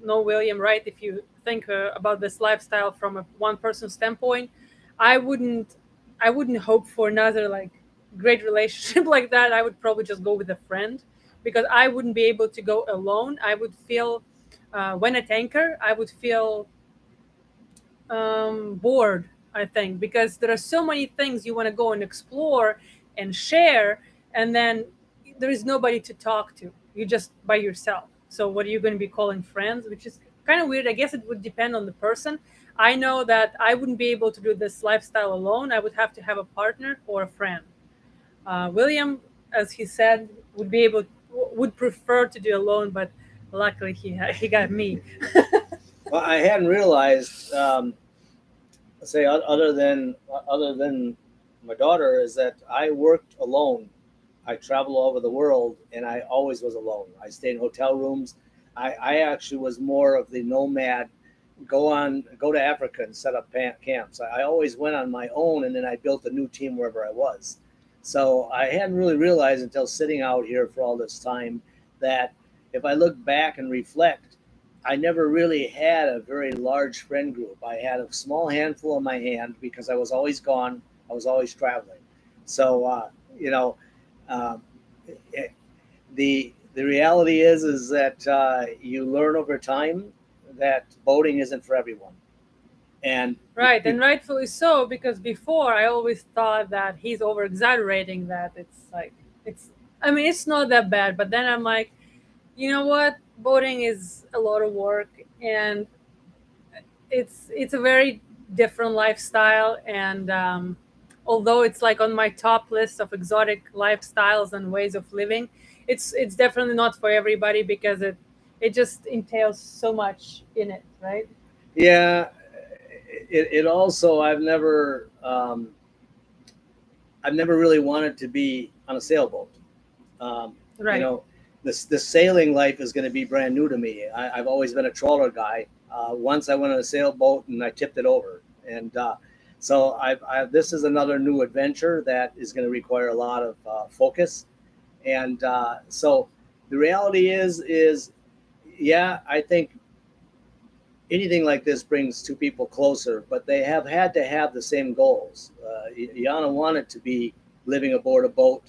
William, right? If you think about this lifestyle from a one person standpoint, I wouldn't hope for another like great relationship like that. I would probably just go with a friend because I wouldn't be able to go alone. I would feel when at anchor, I would feel bored, I think, because there are so many things you want to go and explore and share, and then there is nobody to talk to. You're just by yourself. So what are you going to be calling friends? Which is kind of weird. I guess it would depend on the person. I know that I wouldn't be able to do this lifestyle alone. I would have to have a partner or a friend. William, as he said, would prefer to do alone, but luckily he got me. Well, I hadn't realized, say, other than my daughter, is that I worked alone. I travel all over the world, and I always was alone. I stayed in hotel rooms. I actually was more of the nomad. Go to Africa and set up camps. I always went on my own, and then I built a new team wherever I was. So I hadn't really realized until sitting out here for all this time that if I look back and reflect, I never really had a very large friend group. I had a small handful in my hand because I was always gone. I was always traveling. So, the reality is that you learn over time that boating isn't for everyone. And right, and rightfully so, because before I always thought that he's over exaggerating, that it's not that bad. But then I'm like, you know what? Boating is a lot of work, and it's a very different lifestyle. And although it's like on my top list of exotic lifestyles and ways of living, it's definitely not for everybody because it just entails so much in it, right? Yeah, it also I've never really wanted to be on a sailboat. Right. The sailing life is going to be brand new to me. I've always been a trawler guy. Once I went on a sailboat and I tipped it over, and so this is another new adventure that is going to require a lot of focus, and so The reality is yeah, I think anything like this brings two people closer, but they have had to have the same goals. Yana wanted to be living aboard a boat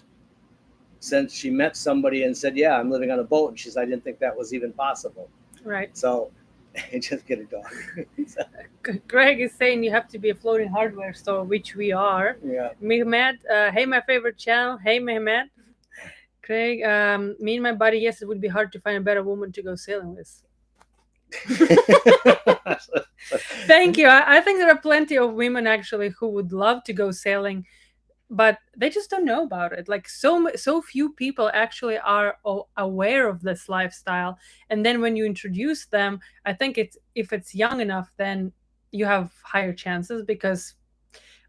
since she met somebody and said, "Yeah, I'm living on a boat," and she said, "I didn't think that was even possible." Right. So, just get a dog. So, Greg is saying you have to be a floating hardware store, which we are. yeah. Mehmet, hey, my favorite channel. Hey, Mehmet. Craig, me and my buddy, yes, it would be hard to find a better woman to go sailing with. Thank you. I think there are plenty of women actually who would love to go sailing, but they just don't know about it. Like so few people actually are aware of this lifestyle, and then when you introduce them, I think it's if it's young enough, then you have higher chances because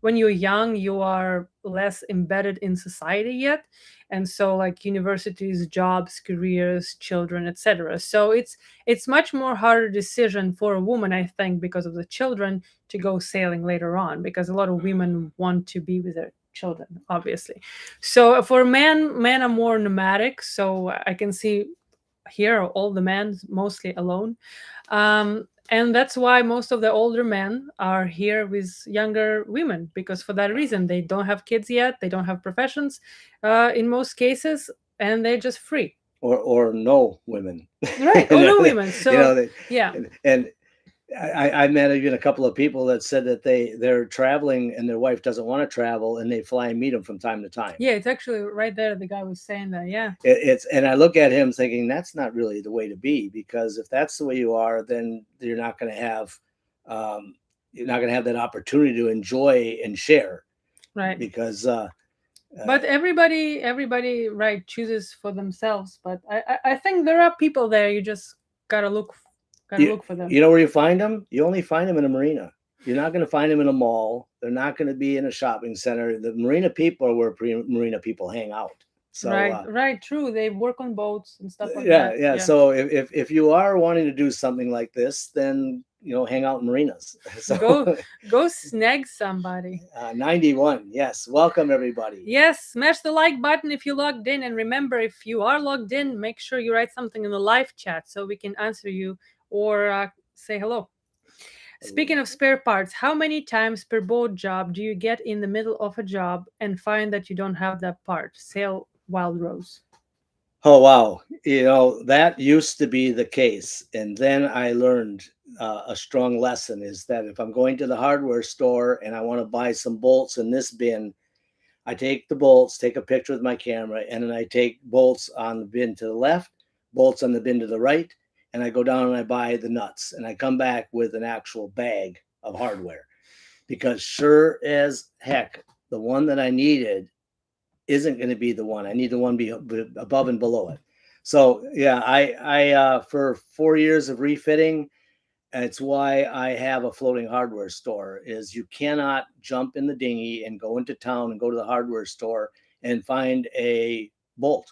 when you're young you are less embedded in society yet, and so like universities, jobs, careers, children, etc. So it's much more harder decision for a woman, I think, because of the children, to go sailing later on, because a lot of women want to be with their children, obviously. So for men are more nomadic, so I can see here all the men mostly alone, and that's why most of the older men are here with younger women, because for that reason they don't have kids yet, they don't have professions in most cases, and they're just free. Or no women. Right, or no women. You know, So yeah. and I met even a couple of people that said that they're traveling and their wife doesn't want to travel and they fly and meet them from time to time. Yeah, it's actually right there. The guy was saying that. Yeah. It's and I look at him thinking that's not really the way to be, because if that's the way you are, then um, you're not going to have that opportunity to enjoy and share. Right. Because But everybody right chooses for themselves. But I think there are people there. You just gotta look for them. you know where you find them? You only find them in a marina. You're not going to find them in a mall. They're not going to be in a shopping center. The marina people are where marina people hang out. So right, true. They work on boats and stuff like yeah, that. yeah. So if you are wanting to do something like this, then hang out in marinas. So go snag somebody. 91. Yes, welcome everybody. Yes, smash the like button if you logged in, and remember, if you are logged in, make sure you write something in the live chat so we can answer you or say hello. Speaking of spare parts, how many times per boat job do you get in the middle of a job and find that you don't have that part? Sail Wild Rose. Oh wow, that used to be the case, and then I learned a strong lesson is that if I'm going to the hardware store and I want to buy some bolts in this bin, I take the bolts, take a picture with my camera, and then I take bolts on the bin to the left, bolts on the bin to the right, and I go down and I buy the nuts, and I come back with an actual bag of hardware, because sure as heck, the one that I needed isn't going to be the one. I need the one above and below it. So yeah, I for 4 years of refitting, it's why I have a floating hardware store. Is you cannot jump in the dinghy and go into town and go to the hardware store and find a bolt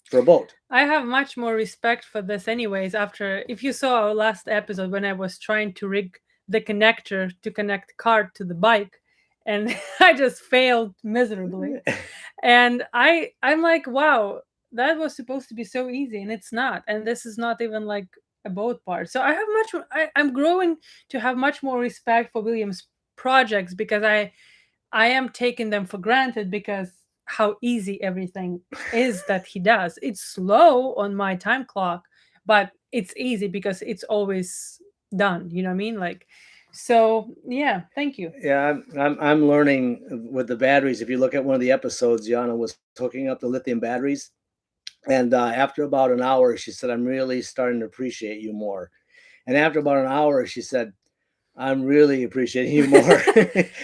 for a boat. I have much more respect for this, anyways. After, if you saw our last episode when I was trying to rig the connector to connect cart to the bike, and I just failed miserably. And I'm like, wow, that was supposed to be so easy, and it's not. And this is not even like a boat part. So I have I'm growing to have much more respect for William's projects, because I am taking them for granted because how easy everything is that he does. It's slow on my time clock, but it's easy because it's always done. You know what I mean? Like, so yeah, thank you. Yeah, I'm learning with the batteries. If you look at one of the episodes, Yana was hooking up the lithium batteries, and after about an hour, she said, "I'm really starting to appreciate you more." And after about an hour, she said, "I'm really appreciating you more."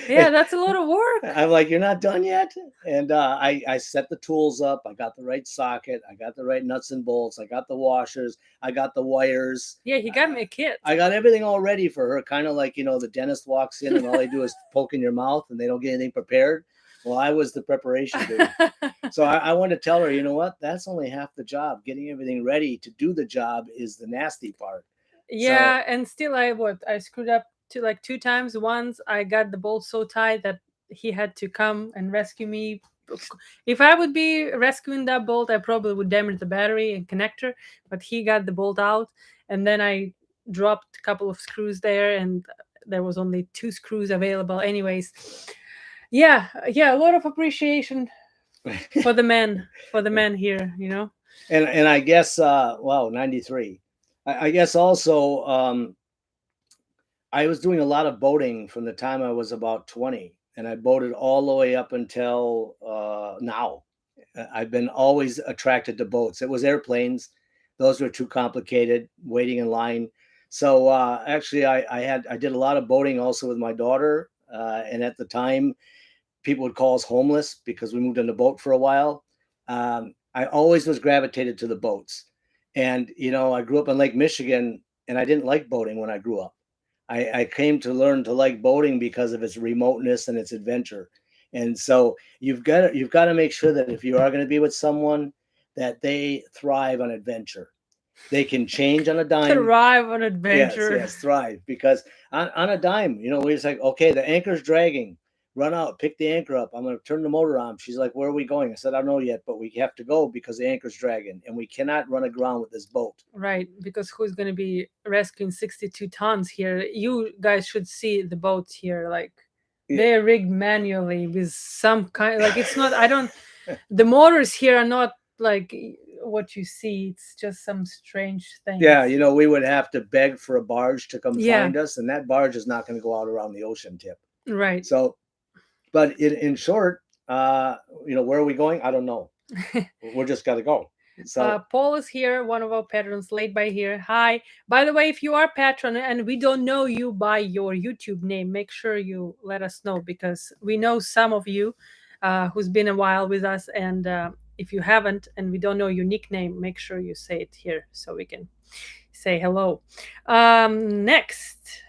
Yeah, that's a lot of work. I'm like, "You're not done yet?" And I set the tools up. I got the right socket. I got the right nuts and bolts. I got the washers. I got the wires. Yeah, he got me a kit. I got everything all ready for her. Kind of like, the dentist walks in and all they do is poke in your mouth and they don't get anything prepared. Well, I was the preparation dude. So I wanted to tell her, you know what? That's only half the job. Getting everything ready to do the job is the nasty part. Yeah, and still I screwed up to like 2 times. Once I got the bolt so tight that he had to come and rescue me If I would be rescuing that bolt, I probably would damage the battery and connector, but he got the bolt out, and then I dropped a couple of screws there, and there was only 2 screws available. Anyways, yeah, a lot of appreciation for the men here, And I guess wow, 93. I guess also I was doing a lot of boating from the time I was about 20, and I boated all the way up until now. I've been always attracted to boats. It was airplanes; those were too complicated, waiting in line. So actually, I did a lot of boating also with my daughter, and at the time, people would call us homeless because we moved on the boat for a while. I always was gravitated to the boats, and I grew up in Lake Michigan, and I didn't like boating when I grew up. I came to learn to like boating because of its remoteness and its adventure. And so you've got to make sure that if you are going to be with someone, that they thrive on adventure. They can change on a dime. Thrive on adventure. Yes, thrive. Because on a dime, we're just like, okay, the anchor's dragging. Run out, pick the anchor up. I'm going to turn the motor on. She's like, where are we going? I said, I don't know yet, but we have to go because the anchor's dragging and we cannot run aground with this boat. Right, because who's going to be rescuing 62 tons here? You guys should see the boats here. Like, they're rigged manually with some kind, like, it's not, the motors here are not like what you see. It's just some strange thing. Yeah, we would have to beg for a barge to come find us, and that barge is not going to go out around the ocean tip. Right. So, but in short, where are we going? I don't know. We're just got to go. So Paul is here, one of our patrons, laid by here. Hi. By the way, if you are a patron and we don't know you by your YouTube name, make sure you let us know, because we know some of you who's been a while with us, and if you haven't and we don't know your nickname, make sure you say it here so we can say hello. Next,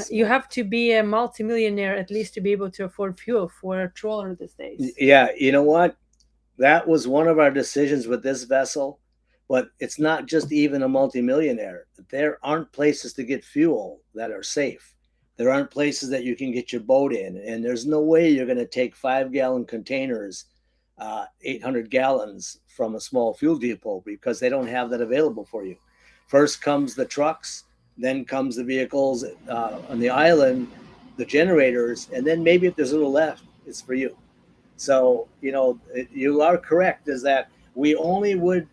you have to be a multimillionaire at least to be able to afford fuel for a trawler these days. Yeah, you know what? That was one of our decisions with this vessel, but it's not just even a multimillionaire. There aren't places to get fuel that are safe. There aren't places that you can get your boat in, and there's no way you're going to take 5-gallon containers, 800 gallons from a small fuel depot, because they don't have that available for you. First comes the trucks, then comes the vehicles on the island, the generators, and then maybe if there's a little left, it's for you. So, you are correct, is that we only would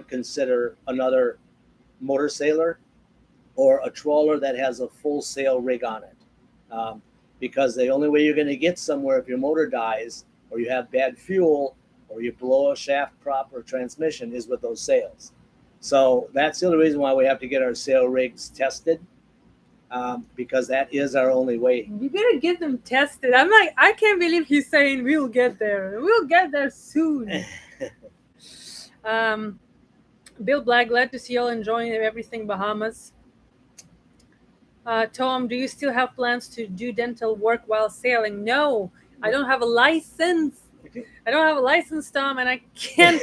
consider another Motorsailer or a trawler that has a full sail rig on it. Because the only way you're going to get somewhere if your motor dies or you have bad fuel or you blow a shaft prop or transmission is with those sails. So that's the only reason why we have to get our sail rigs tested. Because that is our only way. You gotta get them tested. I'm like, I can't believe he's saying we'll get there. We'll get there soon. Bill Black, glad to see y'all enjoying everything Bahamas. Tom, do you still have plans to do dental work while sailing? No, I don't have a license. I don't have a license, Tom, and I can't.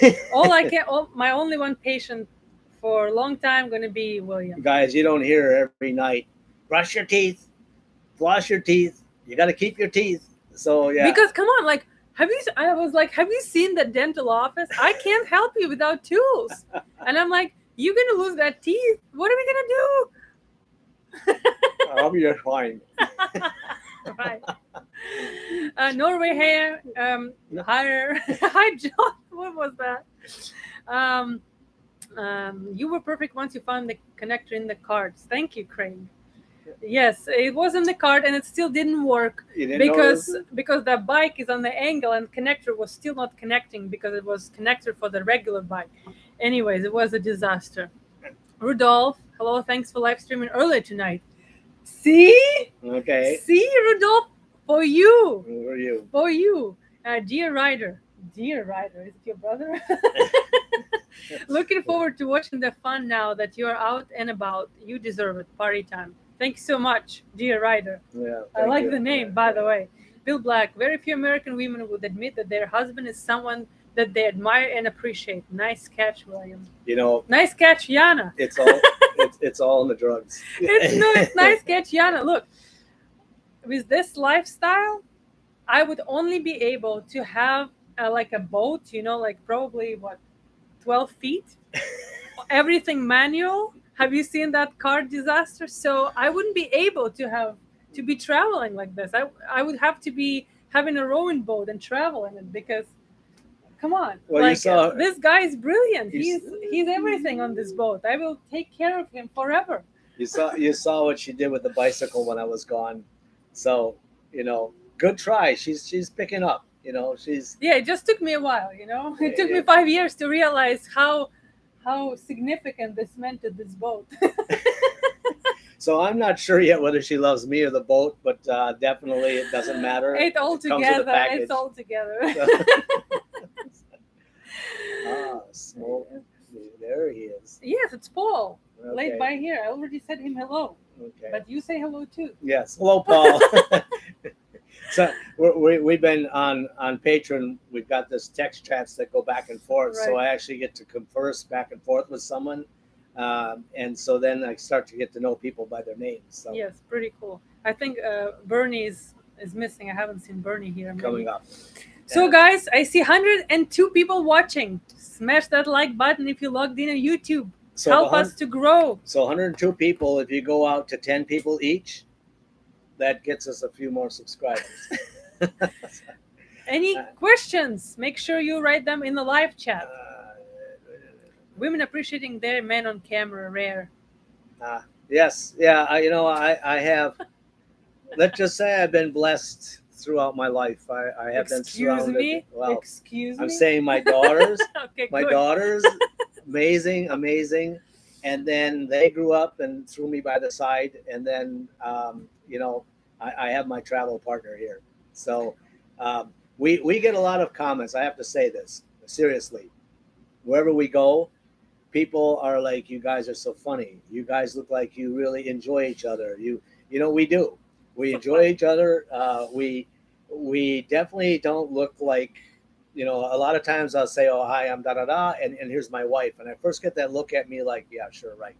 My only one patient for a long time going to be William. Guys, you don't hear every night. Brush your teeth, floss your teeth. You got to keep your teeth. So yeah. Because come on, like, have you seen the dental office? I can't help you without tools. And I'm like, you're gonna lose that teeth. What are we gonna do? I'll be just fine. Right. Norway hair. Higher. Hi, John. What was that? You were perfect once you found the connector in the cards. Thank you, Crane. Yes, it was in the card and it still didn't work because the bike is on the angle and connector was still not connecting because it was connector for the regular bike. Anyways, it was a disaster. Rudolph, hello, thanks for live streaming earlier tonight. See? Okay. See, Rudolph, for you. For you. For you. Dear Ryder. Dear Ryder, is it your brother? Looking forward to watching the fun now that you're out and about. You deserve it. Party time. Thank you so much, dear Ryder. Yeah, I like the name, by the way. Bill Black, very few American women would admit that their husband is someone that they admire and appreciate. Nice catch, William. Nice catch, Yana. It's all in the drugs. It's nice catch, Yana. Look, with this lifestyle, I would only be able to have like a boat, you know, like probably what, 12 feet, everything manual. Have you seen that car disaster? So I wouldn't be able to be traveling like this. I would have to be having a rowing boat and traveling it because come on, Well, you like saw this guy is brilliant. you, He's everything on this boat. I will take care of him forever. you saw what she did with the bicycle when I was gone. So, you know, good try. She's picking up. You know, she's Yeah, it just took me a while, you know. It took me yeah. 5 years to realize how significant this meant to this boat. So I'm not sure yet whether she loves me or the boat, but definitely it doesn't matter. It all It comes with a together. package. It's all together. Smoke. There he is. Yes, it's Paul. Okay. Laid by here. I already said him hello. Okay. But you say hello too. Yes. Hello, Paul. So we've been on Patreon. We've got this text chats that go back and forth. Right. So I actually get to converse back and forth with someone, and so then I start to get to know people by their names. So Yes, pretty cool. I think Bernie is missing. I haven't seen Bernie here. Maybe. coming up. So guys, I see 102 people watching. Smash that like button if you logged in on YouTube. So Help us to grow. So 102 people. If you go out to 10 people each, that gets us a few more subscribers. Any questions? Make sure you write them in the live chat. Women appreciating their men on camera, rare. Yes, yeah. I have. Let's just say I've been blessed throughout my life. I have been surrounded. Me? Well, Excuse I'm me. saying my daughters. Okay, My good. daughters, amazing, and then they grew up and threw me by the side, and then I have my travel partner here. So we get a lot of comments. I have to say this seriously. Wherever we go, people are like, "You guys are so funny. You guys look like you really enjoy each other." We do. We enjoy each other. We definitely don't look like. A lot of times I'll say, "Oh, hi, I'm da da da," and here's my wife, and I first get that look at me like, "Yeah, sure, right,"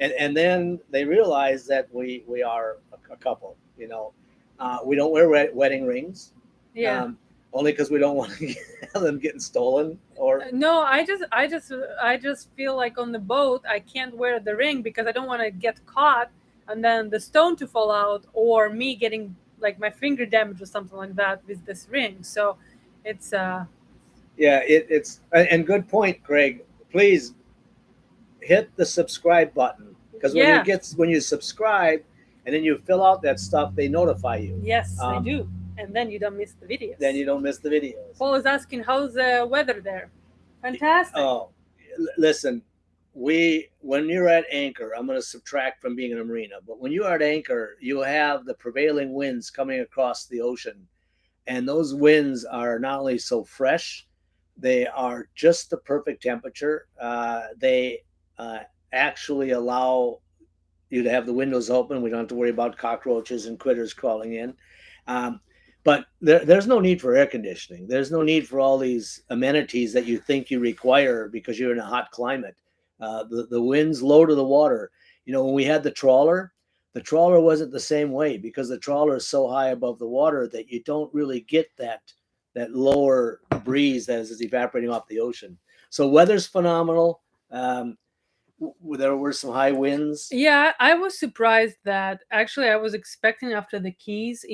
and then they realize that we are a couple. We don't wear wedding rings, Yeah. only because we don't want to have them getting stolen. Or No, I just feel like on the boat I can't wear the ring because I don't want to get caught and then the stone to fall out or me getting like my finger damaged or something like that with this ring. So it's yeah, it's and good point, Craig. Please hit the subscribe button because Yeah. when you subscribe and then you fill out that stuff, they notify you. Yes, I do. And then you don't miss the videos. Then you don't miss the videos. Paul is asking, how's the weather there? Fantastic. Oh, listen, when you're at anchor, I'm going to subtract from being in a marina, but when you are at anchor, you have the prevailing winds coming across the ocean, and those winds are not only so fresh, they are just the perfect temperature. They actually allow you to have the windows open. We don't have to worry about cockroaches and critters crawling in. But there's no need for air conditioning. There's no need for all these amenities that you think you require because you're in a hot climate. The wind's low to the water. When we had the trawler wasn't the same way because the trawler is so high above the water that you don't really get that lower breeze that is evaporating off the ocean. So weather's phenomenal. There were some high winds. Yeah, I was surprised that actually I was expecting after the Keys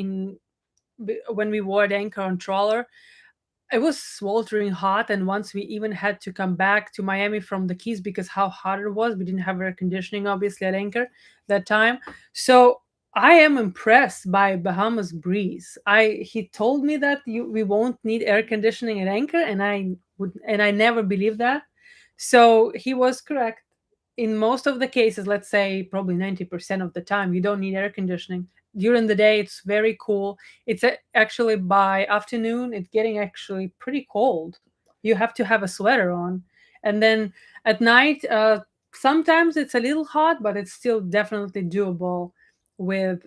when we wore anchor on trawler, it was sweltering hot, and once we even had to come back to Miami from the Keys because how hot it was, we didn't have air conditioning obviously at anchor that time. So I am impressed by Bahamas breeze. He told me that we won't need air conditioning at anchor, and I never believed that. So he was correct. In most of the cases, let's say probably 90% of the time, you don't need air conditioning. During the day, it's very cool. It's actually by afternoon, it's getting actually pretty cold. You have to have a sweater on. And then at night, sometimes it's a little hot, but it's still definitely doable with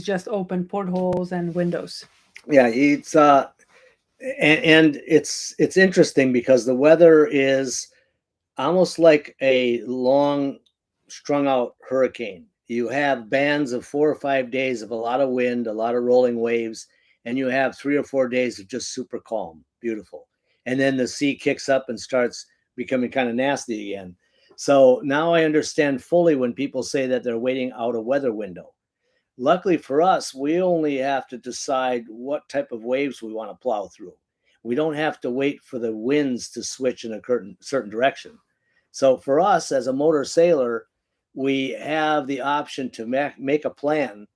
just open portholes and windows. Yeah, it's and it's interesting because the weather is almost like a long strung out hurricane. You have bands of 4 or 5 days of a lot of wind, a lot of rolling waves, and you have 3 or 4 days of just super calm, beautiful. And then the sea kicks up and starts becoming kind of nasty again. So now I understand fully when people say that they're waiting out a weather window. Luckily for us, we only have to decide what type of waves we want to plow through. We don't have to wait for the winds to switch in a certain direction. So for us as a motor sailor, we have the option to make a plan.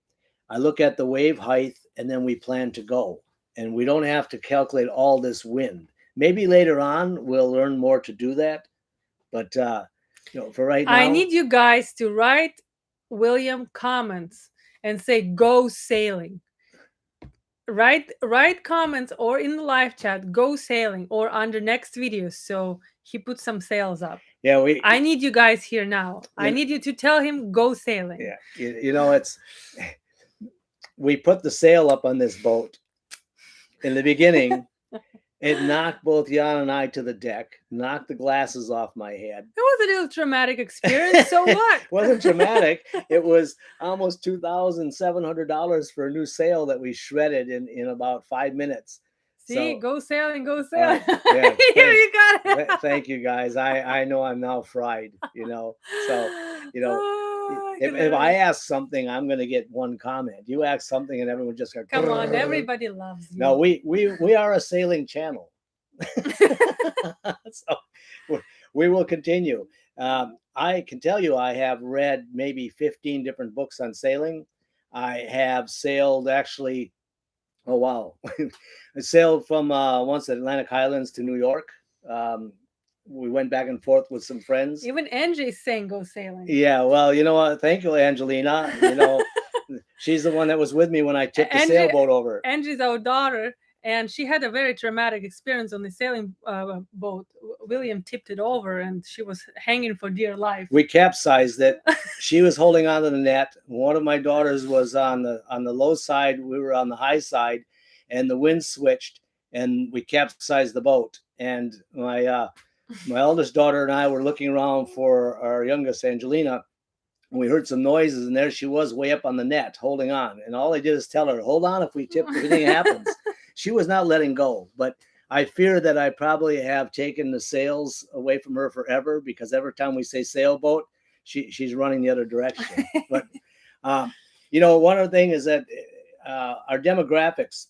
I look at the wave height and then we plan to go. And we don't have to calculate all this wind. Maybe later on we'll learn more to do that. But for right now, I need you guys to write William comments and say go sailing. Write comments or in the live chat go sailing or under next video so he puts some sails up. Yeah, I need you guys here now. I need you to tell him go sailing. Yeah, it's we put the sail up on this boat in the beginning. It knocked both Jan and I to the deck, knocked the glasses off my head. It was a little traumatic experience. So what? It wasn't traumatic. It was almost $2,700 for a new sail that we shredded in about 5 minutes. See, go sailing, go sailing. Yeah, Here you got it. Thank you guys. I know I'm now fried, So, if I ask something, I'm going to get one comment. You ask something and everyone just goes, come on, everybody loves you. No, we are a sailing channel. So we will continue. I can tell you I have read maybe 15 different books on sailing. I have sailed actually, oh wow. I sailed from once the Atlantic Highlands to New York. We went back and forth with some friends. Even Angie's saying go sailing. Yeah, well, you know what? Thank you, Angelina. She's the one that was with me when I tipped the sailboat over. Angie's our daughter, and she had a very traumatic experience on the sailing boat. William tipped it over, and she was hanging for dear life. We capsized it. She was holding onto the net. One of my daughters was on the low side. We were on the high side, and the wind switched, and we capsized the boat. And my eldest daughter and I were looking around for our youngest, Angelina, and we heard some noises, and there she was way up on the net holding on. And all I did is tell her, hold on, if we tip, if anything happens. She was not letting go. But I fear that I probably have taken the sails away from her forever, because every time we say sailboat, she's running the other direction. But, one other thing is that our demographics,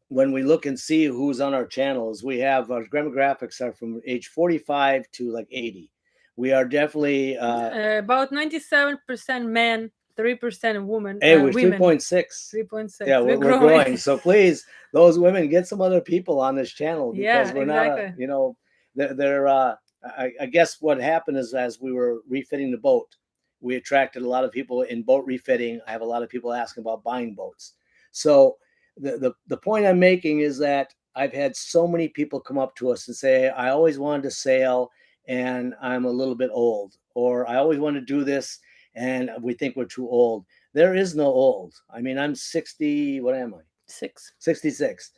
when we look and see who's on our channels, we have our demographics are from age 45 to like 80. We are definitely about 97% men, 3% women. Hey, we're 3.6. 3.6. Yeah, we're growing. So please, those women, get some other people on this channel, because we're exactly. not, they're I guess what happened is, as we were refitting the boat, we attracted a lot of people in boat refitting. I have a lot of people asking about buying boats. So the point I'm making is that I've had so many people come up to us and say, I always wanted to sail and I'm a little bit old, or I always want to do this and we think we're too old. There is no old. I mean, I'm 60, what am I? 66.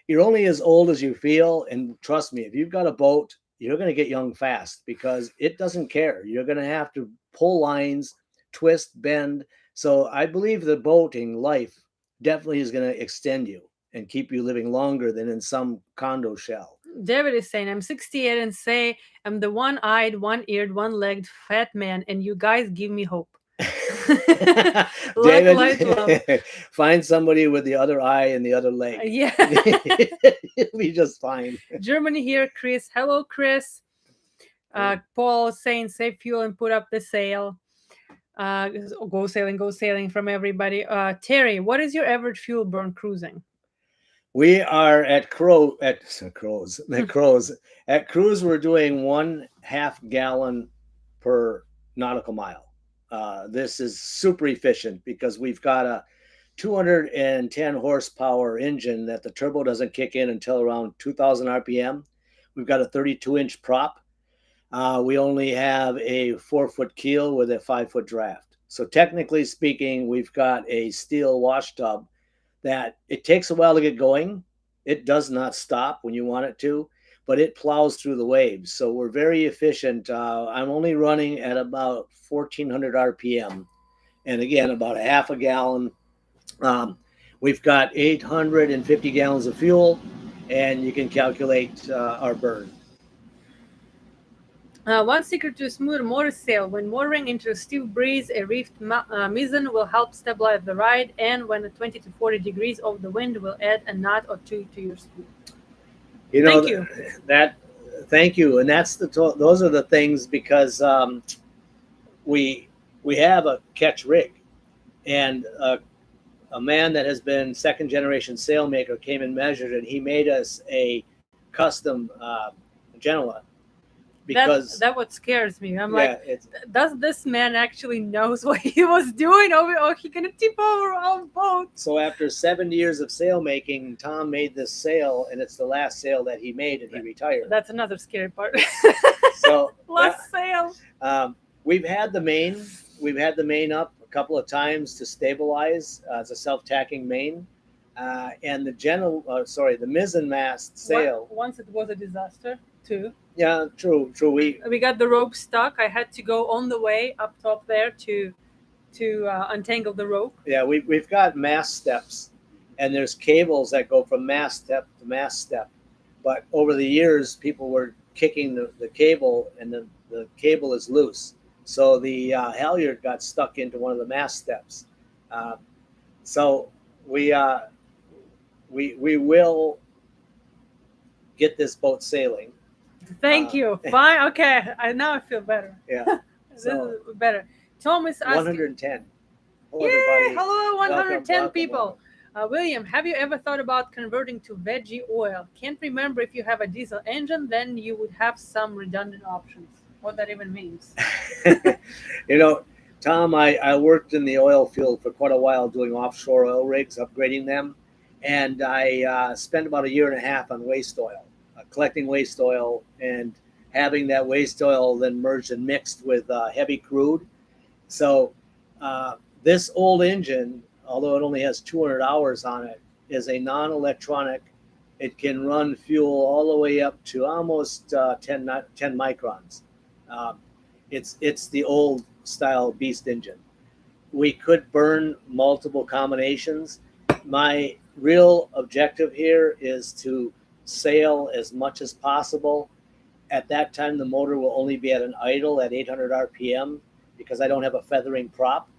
You're only as old as you feel. And trust me, if you've got a boat, you're going to get young fast, because it doesn't care. You're going to have to pull lines, twist, bend. So I believe the boating life definitely is going to extend you and keep you living longer than in some condo shell. David is saying, I'm 68 and say I'm the one-eyed, one-eared, one-legged fat man, and you guys give me hope. David, find somebody with the other eye and the other leg. Yeah. It'll be just fine. Germany here, Chris. Hello, Chris. Paul saying save fuel and put up the sail. Go sailing from everybody. Terry, what is your average fuel burn cruising? We are at Cruise. At Cruise, we're doing 1/2 gallon per nautical mile. This is super efficient, because we've got a 210 horsepower engine that the turbo doesn't kick in until around 2,000 RPM. We've got a 32-inch prop. We only have a 4-foot keel with a 5-foot draft. So technically speaking, we've got a steel wash tub that it takes a while to get going. It does not stop when you want it to, but it plows through the waves. So we're very efficient. I'm only running at about 1,400 RPM. And again, about 1/2 gallon. We've got 850 gallons of fuel, and you can calculate our burn. One secret to a smooth motor sail: when motoring into a stiff breeze, a reefed mizzen will help stabilize the ride, and when at 20 to 40 degrees of the wind, will add a knot or two to your speed. You know, Thank you. Thank you, and that's those are the things, because we have a catch rig, and a man that has been second generation sailmaker came and measured, and he made us a custom Genoa, because That what scares me. I'm yeah, like, does this man actually knows what he was doing, or he gonna tip over our boat? so after 7 years of sail making, Tom made this sail, and it's the last sail that he made, and he retired. That's another scary part. So last sail. We've had the main up a couple of times to stabilize as a self-tacking main, and the mizzen mast sail. Once it was a disaster too. Yeah, true. We got the rope stuck. I had to go on the way up top there to untangle the rope. Yeah, we've got mast steps, and there's cables that go from mast step to mast step. But over the years, people were kicking the cable, and the cable is loose. So the halyard got stuck into one of the mast steps. So we will get this boat sailing. Thank you. Fine. Okay. Now I feel better. Yeah. This is better. Tom is asking. 110. Hello, Yay! everybody. Hello, 110 welcome, people. William, have you ever thought about converting to veggie oil? Can't remember if you have a diesel engine, then you would have some redundant options. What that even means. You know, Tom, I worked in the oil field for quite a while doing offshore oil rigs, upgrading them. And I spent about a year and a half on waste oil, collecting waste oil and having that waste oil then merged and mixed with heavy crude. So this old engine, although it only has 200 hours on it, is a non-electronic. It can run fuel all the way up to almost 10 microns. It's the old style beast engine. We could burn multiple combinations. My real objective here is to sail as much as possible. At that time, the motor will only be at an idle at 800 RPM because I don't have a feathering prop.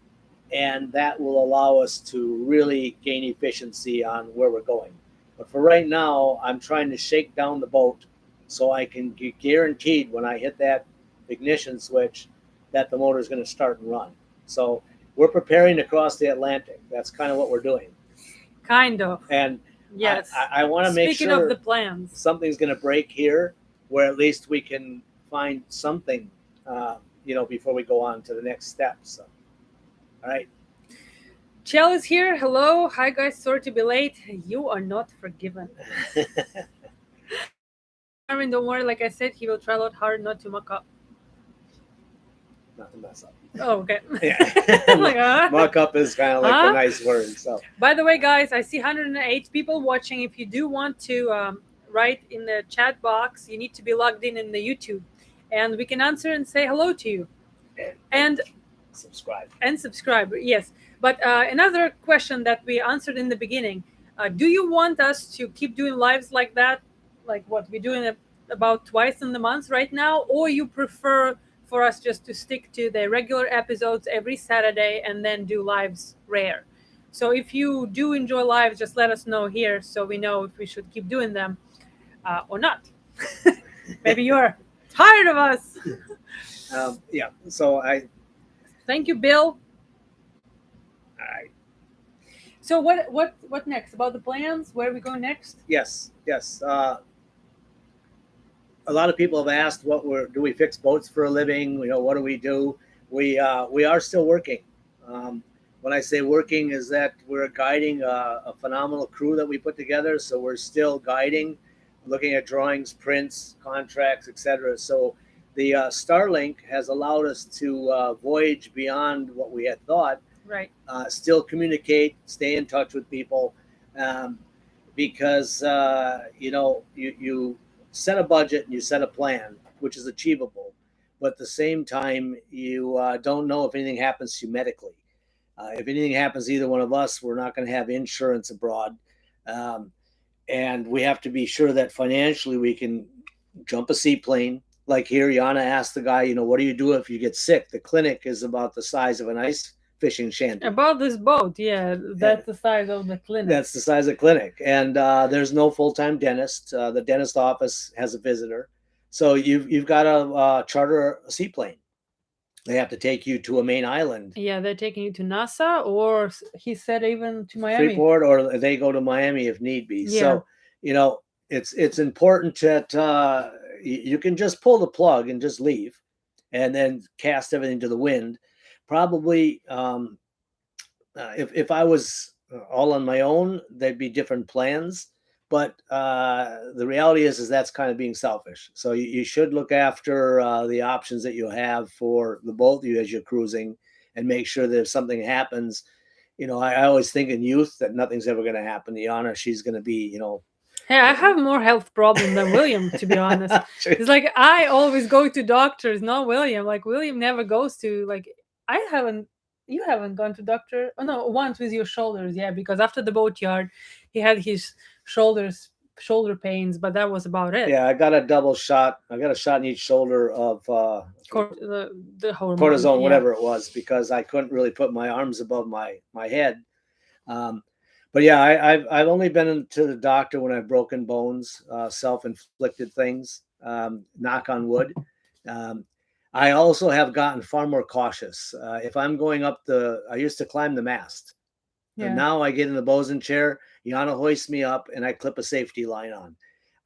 And that will allow us to really gain efficiency on where we're going. But for right now, I'm trying to shake down the boat so I can be guaranteed when I hit that ignition switch that the motor is going to start and run. So we're preparing to cross the Atlantic. That's kind of what we're doing. Kind of. And yes, I want to make Speaking sure of the plans, something's going to break here where at least we can find something, before we go on to the next step. So, all right. Chell is here. Hello. Hi, guys. Sorry to be late. You are not forgiven. Marvin, don't worry. Like I said, he will try a lot hard not to muck up. Not to mess up. Oh, okay. Yeah. Like, muck up is kind of like a nice word. So, by the way, guys, I see 108 people watching. If you do want to write in the chat box, you need to be logged in the YouTube, and we can answer and say hello to you. And subscribe. Yes. But another question that we answered in the beginning: do you want us to keep doing lives like that, like what we're doing about twice in the month right now, or you prefer for us just to stick to the regular episodes every Saturday and then do lives rare? So if you do enjoy lives, just let us know here so we know if we should keep doing them or not. Maybe you're tired of us. Yeah. So Thank you, Bill. All right. So what next? About the plans? Where we go next? Yes. A lot of people have asked, do we fix boats for a living? What do we do? We are still working. When I say working, is that we're guiding a phenomenal crew that we put together. So we're still guiding, looking at drawings, prints, contracts, etc. So the Starlink has allowed us to voyage beyond what we had thought. Right. Still communicate, stay in touch with people, because you set a budget and you set a plan, which is achievable, but at the same time, you don't know if anything happens to you medically. If anything happens to either one of us, we're not going to have insurance abroad. Um, and we have to be sure that financially we can jump a seaplane. Like here, Yana asked the guy, what do you do if you get sick? The clinic is about the size of an ice fishing shanty. About this boat, yeah, that's the size of the clinic. That's the size of the clinic. And there's no full-time dentist. The dentist office has a visitor. So you've got to charter a seaplane. They have to take you to a main island. Yeah, they're taking you to NASA, or he said even to Miami. Freeport, or they go to Miami if need be. Yeah. So, it's important that you can just pull the plug and just leave and then cast everything to the wind. Probably if I was all on my own, there'd be different plans. But the reality is that's kind of being selfish. So you should look after the options that you have for the both of you as you're cruising, and make sure that if something happens, I always think in youth that nothing's ever going to happen to Yana. She's going to be, Hey, I have more health problem than William, to be honest. It's like I always go to doctors, not William. Like William never goes to, like, you haven't gone to doctor. Oh no, once with your shoulders, yeah, because after the boatyard, he had his shoulder pains, but that was about it. Yeah, I got a double shot. I got a shot in each shoulder of the hormone, cortisone, yeah. whatever it was, because I couldn't really put my arms above my head. But yeah, I've only been to the doctor when I've broken bones, self-inflicted things, knock on wood. I also have gotten far more cautious. If I'm going up I used to climb the mast. Yeah. And now I get in the bosun chair, Yana hoists me up, and I clip a safety line on.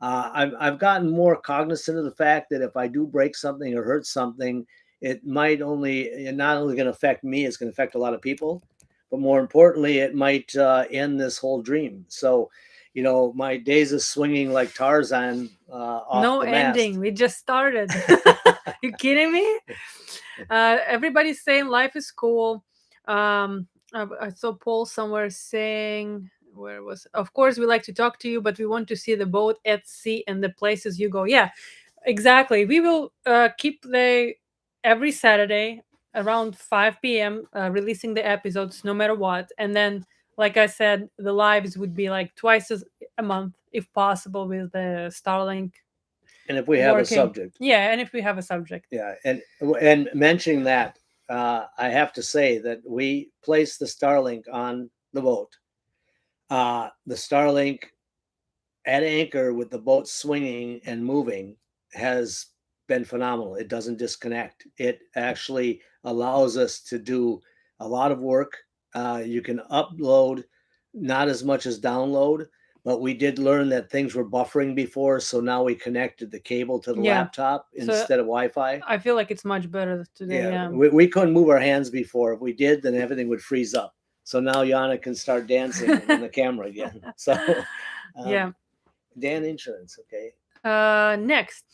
I've gotten more cognizant of the fact that if I do break something or hurt something, it might not only going to affect me, it's going to affect a lot of people. But more importantly, it might end this whole dream. So, my days of swinging like Tarzan off no the ending. mast. We just started. You kidding me? Everybody's saying life is cool. I saw Paul somewhere saying, where was? Of course, we like to talk to you, but we want to see the boat at sea and the places you go. Yeah, exactly. We will keep every Saturday around 5 p.m. Releasing the episodes no matter what. And then, like I said, the lives would be like twice a month if possible with the Starlink. And if we have a subject. Yeah, and if we have a subject. Yeah, and mentioning that, I have to say that we placed the Starlink on the boat. The Starlink at anchor with the boat swinging and moving has been phenomenal. It doesn't disconnect. It actually allows us to do a lot of work. You can upload, not as much as download, but we did learn that things were buffering before. So now we connected the cable to the laptop instead of Wi-Fi. I feel like it's much better today. Yeah. We couldn't move our hands before. If we did, then everything would freeze up. So now Yana can start dancing in the camera again. So yeah. Dan Insurance, okay. Next,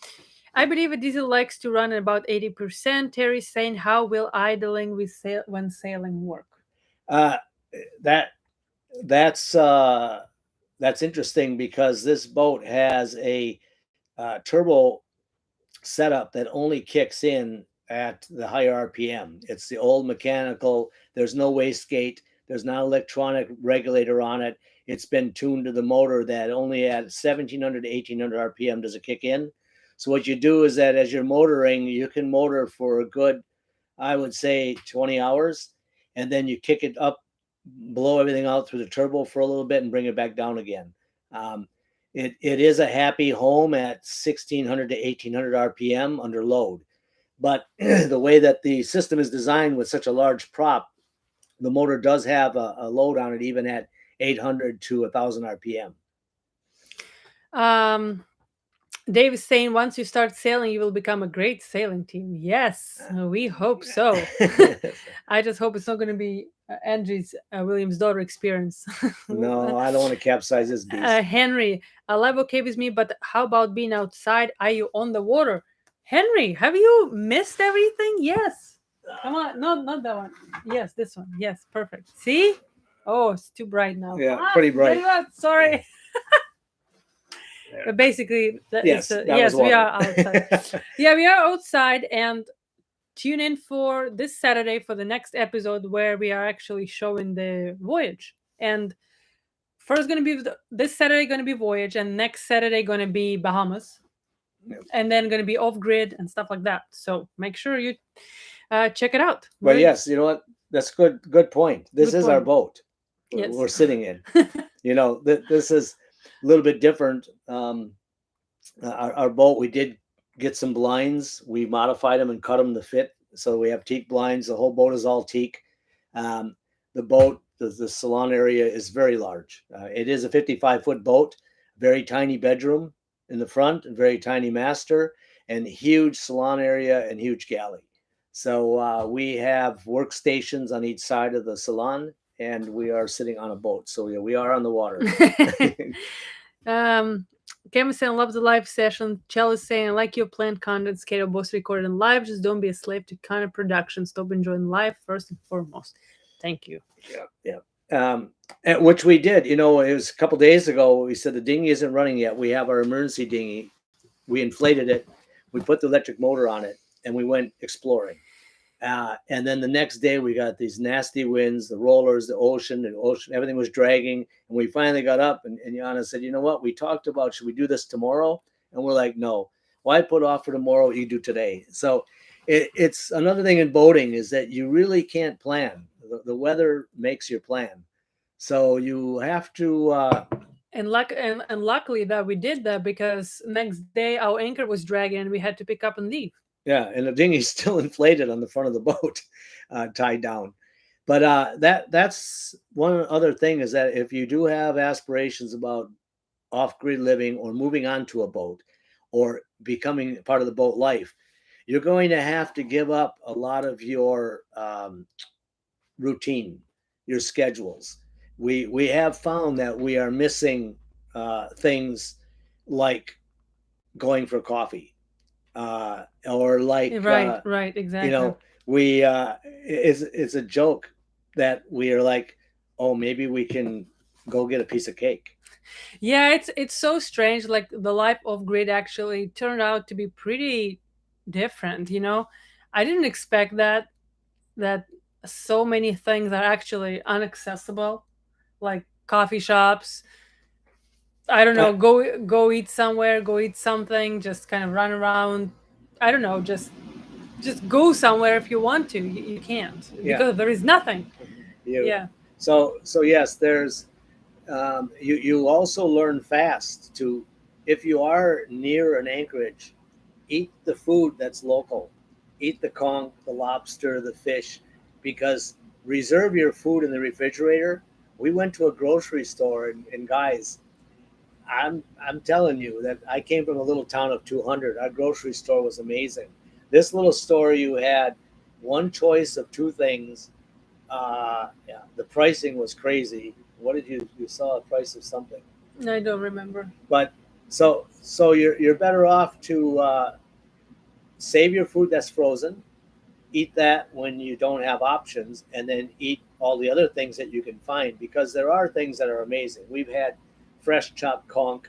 I believe a diesel likes to run at about 80%. Terry's saying, how will idling when sailing work? That's interesting, because this boat has a turbo setup that only kicks in at the higher RPM. It's the old mechanical. There's no wastegate. There's not an electronic regulator on it. It's been tuned to the motor that only at 1700 to 1800 RPM does it kick in. So what you do is that as you're motoring, you can motor for a good, I would say, 20 hours. And then you kick it up, blow everything out through the turbo for a little bit, and bring it back down again. It is a happy home at 1600 to 1800 RPM under load. But the way that the system is designed with such a large prop, the motor does have a load on it even at 800 to 1000 RPM. Dave is saying, once you start sailing, you will become a great sailing team. Yes, we hope so. I just hope it's not going to be Angie's William's daughter experience. No, I don't want to capsize this beast. Henry, live okay with me, but how about being outside? Are you on the water? Henry, have you missed everything? Yes. Come on, not that one. Yes, this one. Yes, perfect. See? Oh, it's too bright now. Yeah, pretty bright. Sorry. But basically, yes, we are outside. Yeah, we are outside, and tune in for this Saturday for the next episode where we are actually showing the voyage. And first going to be this Saturday going to be voyage, and next Saturday going to be Bahamas, and then going to be off grid and stuff like that. So make sure you check it out. But yes, you know what? That's good point. This Good is our point. boat Yes. we're sitting in. You know, this is a little bit different. Our boat, we did get some blinds. We modified them and cut them to fit. So we have teak blinds. The whole boat is all teak. The boat, the salon area is very large. It is a 55-foot boat, very tiny bedroom in the front, and very tiny master, and huge salon area and huge galley. So we have workstations on each side of the salon, and we are sitting on a boat. So yeah, we are on the water. Cam is saying, love the live session. Chell is saying, I like your planned content, Skater both recorded in live. Just don't be a slave to content production. Stop enjoying life first and foremost. Thank you. Yeah. Which we did. You know, it was a couple days ago. We said the dinghy isn't running yet. We have our emergency dinghy. We inflated it. We put the electric motor on it, and we went exploring. And then the next day we got these nasty winds, the rollers, the ocean, everything was dragging. And we finally got up, and Yana said, you know what? We talked about, should we do this tomorrow? And we're like, no. Why put off for tomorrow? You do today. So it's another thing in boating is that you really can't plan. The weather makes your plan. So you have to... And luckily that we did that, because next day our anchor was dragging and we had to pick up and leave. Yeah, and the dinghy's still inflated on the front of the boat, tied down. But that's one other thing is that if you do have aspirations about off-grid living or moving onto a boat or becoming part of the boat life, you're going to have to give up a lot of your routine, your schedules. We have found that we are missing things like going for coffee. Or like right, exactly. You know, we it's a joke that we are like, oh, maybe we can go get a piece of cake. Yeah, it's so strange. Like the life off grid actually turned out to be pretty different. You know, I didn't expect that so many things are actually inaccessible, like coffee shops. I don't know, go eat somewhere, go eat something, just kind of run around. I don't know, just go somewhere if you want to. You can't because there is nothing. Yeah. So yes, there's you also learn fast to, if you are near an anchorage, eat the food that's local, eat the conch, the lobster, the fish, because reserve your food in the refrigerator. We went to a grocery store and guys, I'm telling you that I came from a little town of 200. Our grocery store was amazing. This little store, you had one choice of two things. Yeah, the pricing was crazy. What did you saw a price of something? I don't remember. But so you're better off to save your food that's frozen, eat that when you don't have options, and then eat all the other things that you can find, because there are things that are amazing. We've had fresh chopped conch.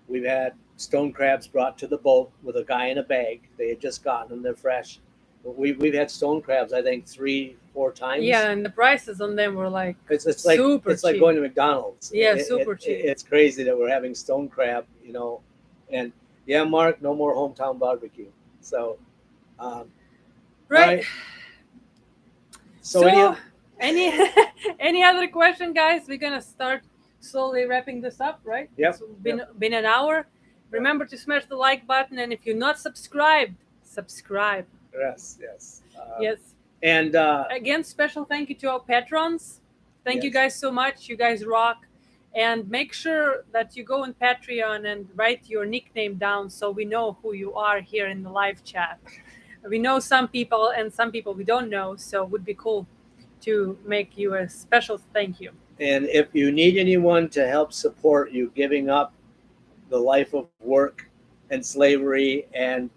We've had stone crabs brought to the boat with a guy in a bag. They had just gotten them. They're fresh. We've had stone crabs, I think 3-4 times. Yeah, and the prices on them were like it's like super it's like cheap. going to McDonald's. Yeah, super cheap. It's crazy that we're having stone crab, you know. And yeah, Mark, no more hometown barbecue. So, right. So any other question, guys? We're gonna start slowly wrapping this up, right? Yep. It's been an hour. Remember to smash the like button, and if you're not subscribed, subscribe. Yes. Yes. And again, special thank you to our patrons. Thank you guys so much. You guys rock. And make sure that you go on Patreon and write your nickname down so we know who you are here in the live chat. We know some people and some people we don't know, so it would be cool to make you a special thank you. And if you need anyone to help support you giving up the life of work and slavery and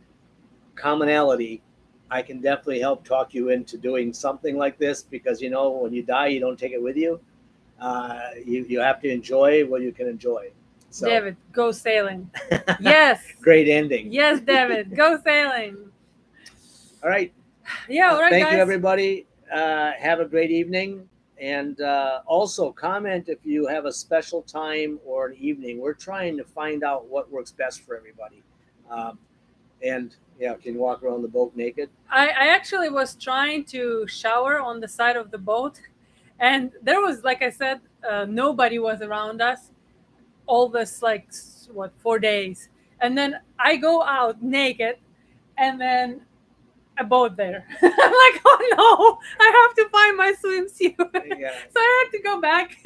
commonality, I can definitely help talk you into doing something like this, because, you know, when you die, you don't take it with you. You have to enjoy what you can enjoy. So. David, go sailing. Yes. Great ending. Yes, David, go sailing. All right. Yeah, all right, Thank you, guys. everybody. Have a great evening. And also comment if you have a special time or an evening. We're trying to find out what works best for everybody. Um, and yeah, can you walk around the boat naked? I actually was trying to shower on the side of the boat, and there was, like I said, nobody was around us all this, like, what, 4 days. And then I go out naked, and then a boat there. I'm like, oh no, I have to find my swimsuit. Yeah. So I had to go back,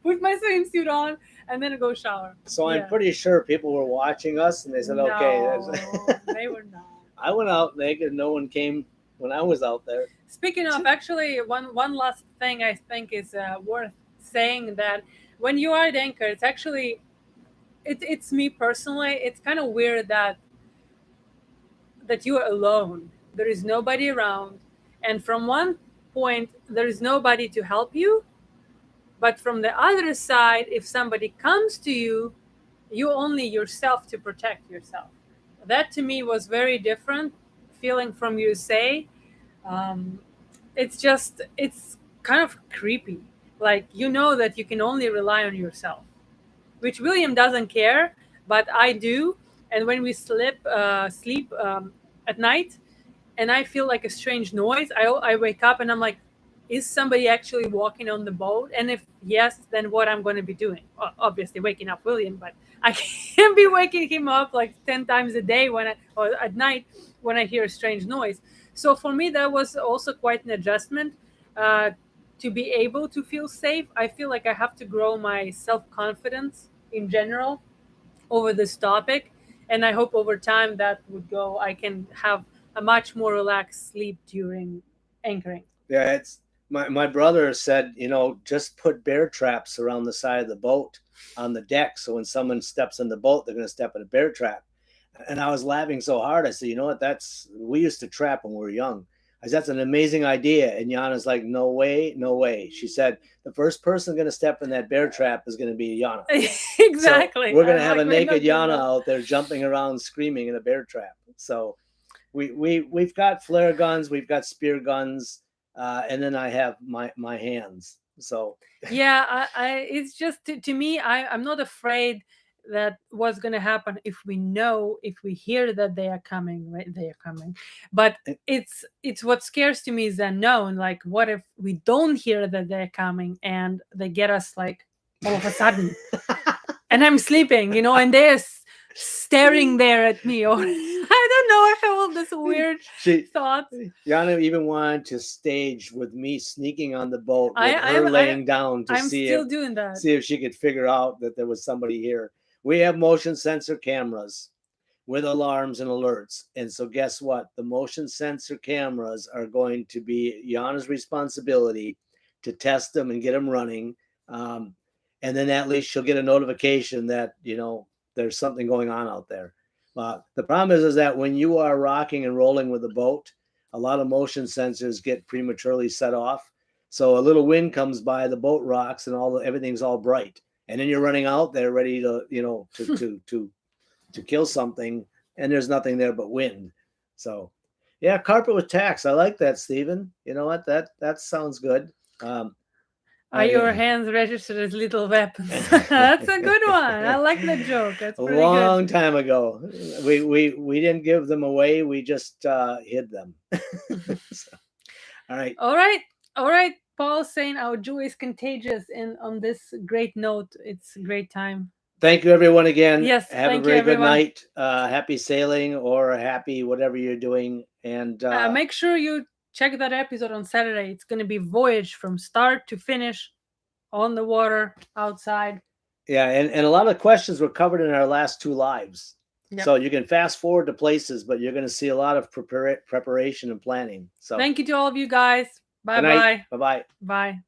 put my swimsuit on, and then go shower. So I'm Yeah. pretty sure people were watching us and they said, okay. No, they were not. I went out naked. No one came when I was out there. Speaking of, actually, one last thing I think is worth saying, that when you are at anchor, it's actually, it's me personally, it's kind of weird that you are alone. There is nobody around, and from one point there is nobody to help you, but from the other side, if somebody comes to you, you only yourself to protect yourself. That to me was very different feeling from USA. um, it's kind of creepy, like, you know that you can only rely on yourself, which William doesn't care, but I do. And when we sleep at night, and I feel like a strange noise, I wake up and I'm like, is somebody actually walking on the boat? And if yes, then what I'm going to be doing? Obviously, waking up William, but I can't be waking him up like 10 times a day or at night when I hear a strange noise. So for me, that was also quite an adjustment. Uh, to be able to feel safe, I feel like I have to grow my self confidence in general over this topic. And I hope over time that would go, I can have a much more relaxed sleep during anchoring. Yeah, it's my brother said, just put bear traps around the side of the boat on the deck. So when someone steps in the boat, they're going to step in a bear trap. And I was laughing so hard. I said, you know what? We used to trap when we were young. I said, that's an amazing idea. And Yana's like, no way, no way. She said, the first person going to step in that bear trap is going to be Yana. Exactly. So we're going to I'm have like, a we're naked not doing Yana that. out there jumping around, screaming in a bear trap. So we've got flare guns, we've got spear guns, and then I have my hands. So Yeah, it's just, to me, I'm not afraid that what's going to happen if we hear that they are coming, right? They are coming. But it's what scares to me is the unknown. Like, what if we don't hear that they're coming and they get us, like, all of a sudden, and I'm sleeping, and they're staring there at me, or I don't know, I have all this weird thoughts. Yana even wanted to stage with me sneaking on the boat with I her laying down to I'm see still doing that. if she could figure out that there was somebody here. We have motion sensor cameras with alarms and alerts. And so guess what? The motion sensor cameras are going to be Yana's responsibility to test them and get them running. And then at least she'll get a notification that, there's something going on out there. The problem is that when you are rocking and rolling with the boat, a lot of motion sensors get prematurely set off. So a little wind comes by, the boat rocks, and everything's all bright. And then you're running out there ready to, to kill something, and there's nothing there but wind. So yeah, carpet with tacks. I like that, Stephen. You know what? That sounds good. Are your hands registered as little weapons? That's a good one. I like that joke. That's pretty long good. time ago. We didn't give them away. We just hid them. So, all right. All right. Paul saying our joy is contagious, and on this great note, it's a great time. Thank you, everyone, again. Yes, have thank a very you, good everyone. night. Happy sailing, or happy whatever you're doing. And make sure you check that episode on Saturday. It's going to be voyage from start to finish, on the water, outside. Yeah, and a lot of questions were covered in our last two lives. Yep. So you can fast forward to places, but you're going to see a lot of preparation and planning. So thank you to all of you guys. Bye good night. bye. Bye bye. Bye.